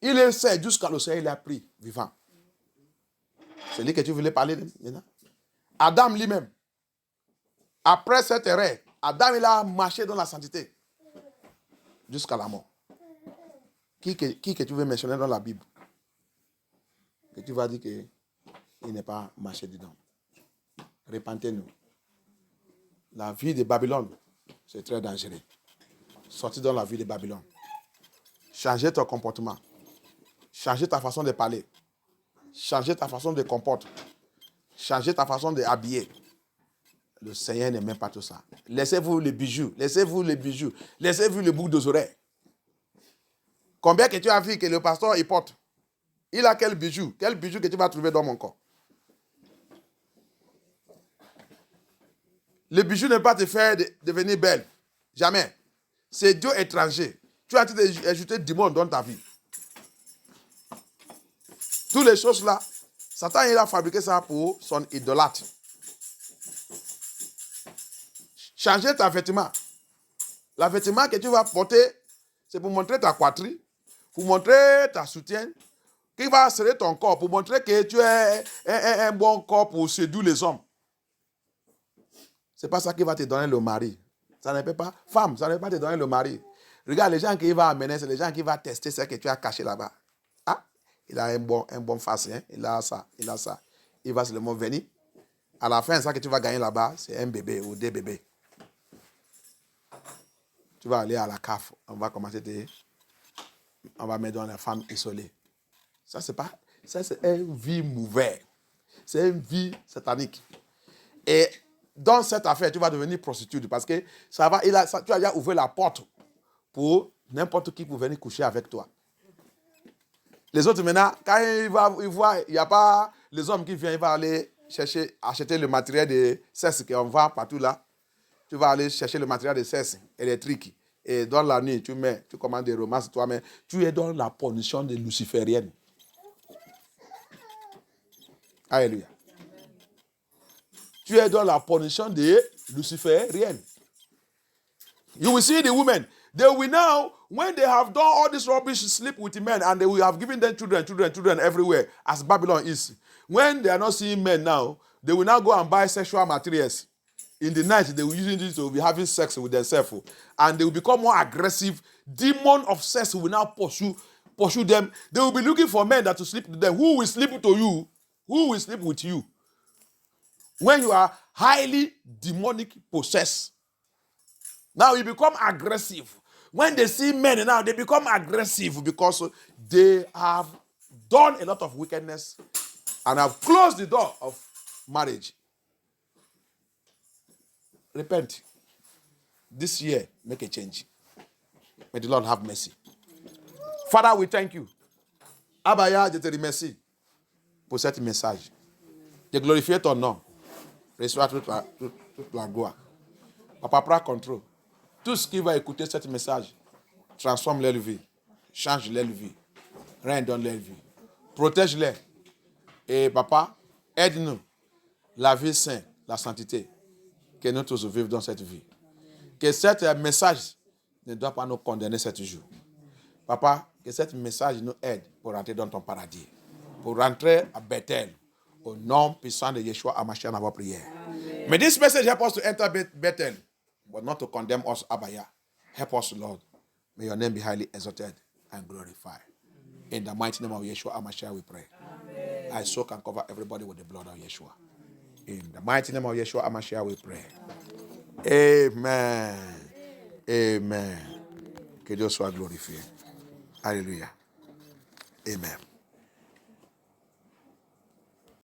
Speaker 1: Il essaie jusqu'à l'océan, il a pris vivant. C'est lui que tu voulais parler de. Adam lui-même. Après cette erreur, Adam il a marché dans la sainteté jusqu'à la mort. Qui que tu veux mentionner dans la Bible? Que tu vas dire qu'il n'est pas marché dedans. Repentez-nous. La vie de Babylone, c'est très dangereux. Sortez dans la vie de Babylone. Changez ton comportement. Changez ta façon de parler. Changez ta façon de comporter. Changez ta façon d'habiller. Le Seigneur n'aime même pas tout ça. Laissez-vous les bijoux. Laissez-vous les bijoux. Laissez-vous le boucle des oreilles. Combien que tu as vu que le pasteur il porte? Il a quel bijou? Quel bijou que tu vas trouver dans mon corps? Le bijou ne peut pas te faire devenir belle. Jamais. C'est Dieu étranger. Tu as ajouté du monde dans ta vie. Toutes les choses là, Satan il a fabriqué ça pour son idolâtre. Changer ta vêtement. La vêtement que tu vas porter, c'est pour montrer ta poitrine, pour montrer ta soutien, qui va serrer ton corps, pour montrer que tu es un bon corps pour séduire les hommes. C'est pas ça qui va te donner le mari. Ça ne peut pas. Femme, ça ne peut pas te donner le mari. Regarde, les gens qui vont amener, c'est les gens qui vont tester ce que tu as caché là-bas. Ah, il a un bon face, hein? Il a ça. Il va seulement venir. À la fin, ça que tu vas gagner là-bas, c'est un bébé ou des bébés. Tu vas aller à la CAF, on va commencer on va mettre dans la femme isolée. Ça, c'est une vie mauvaise. C'est une vie satanique. Et dans cette affaire, tu vas devenir prostituée parce que tu as déjà ouvert la porte pour n'importe qui pour venir coucher avec toi. Les autres, maintenant, quand ils voient, il n'y a pas les hommes qui viennent, ils vont aller acheter le matériel de sexe qu'on vend partout là. Tu vas aller chercher le matériel de sexe électrique. Et dans la nuit, tu commandes des romances toi-même. Tu es dans la position de luciférienne. Alléluia. Tu es dans la position de luciférienne. You will see the women. They will now, when they have done all this rubbish, sleep with men, and they will have given them children everywhere, as Babylon is. When they are not seeing men now, they will now go and buy sexual materials. In the night, they will use this to be having sex with themselves. And they will become more aggressive. Demon of sex will now pursue them. They will be looking for men that to sleep with them. Who will sleep to you? Who will sleep with you? When you are highly demonic possessed. Now you become aggressive. When they see men now, they become aggressive because they have done a lot of wickedness and have closed the door of marriage. Repent. This year, make a change. May the Lord have mercy. Father, we thank you. Abaya, je te remercie pour cet message. Je glorifie ton nom. Reçois toute la gloire. Papa, prends contrôle. Tout ce qui va écouter ce message, transforme leur vie. Change leur vie. Règne dans leur vie. Protège-les. Et papa, aide-nous. La vie sainte, la sainteté. Que nous tous vivons dans cette vie. Que ce message ne doit pas nous condamner ce jour. Papa, que ce message nous aide pour rentrer dans ton paradis. Pour rentrer à Bethel. Au nom puissant de Yeshua HaMashiach dans vos prières. May this message help us to enter Bethel, but not to condemn us, Abaya. Help us, Lord. May your name be highly exalted and glorified. In the mighty name of Yeshua HaMashiach we pray. Amen. I soak and cover everybody with the blood of Yeshua. In the mighty name of Yeshua HaMashiach we pray. Amen. Amen. Que Dieu soit glorifié. Alléluia. Amen.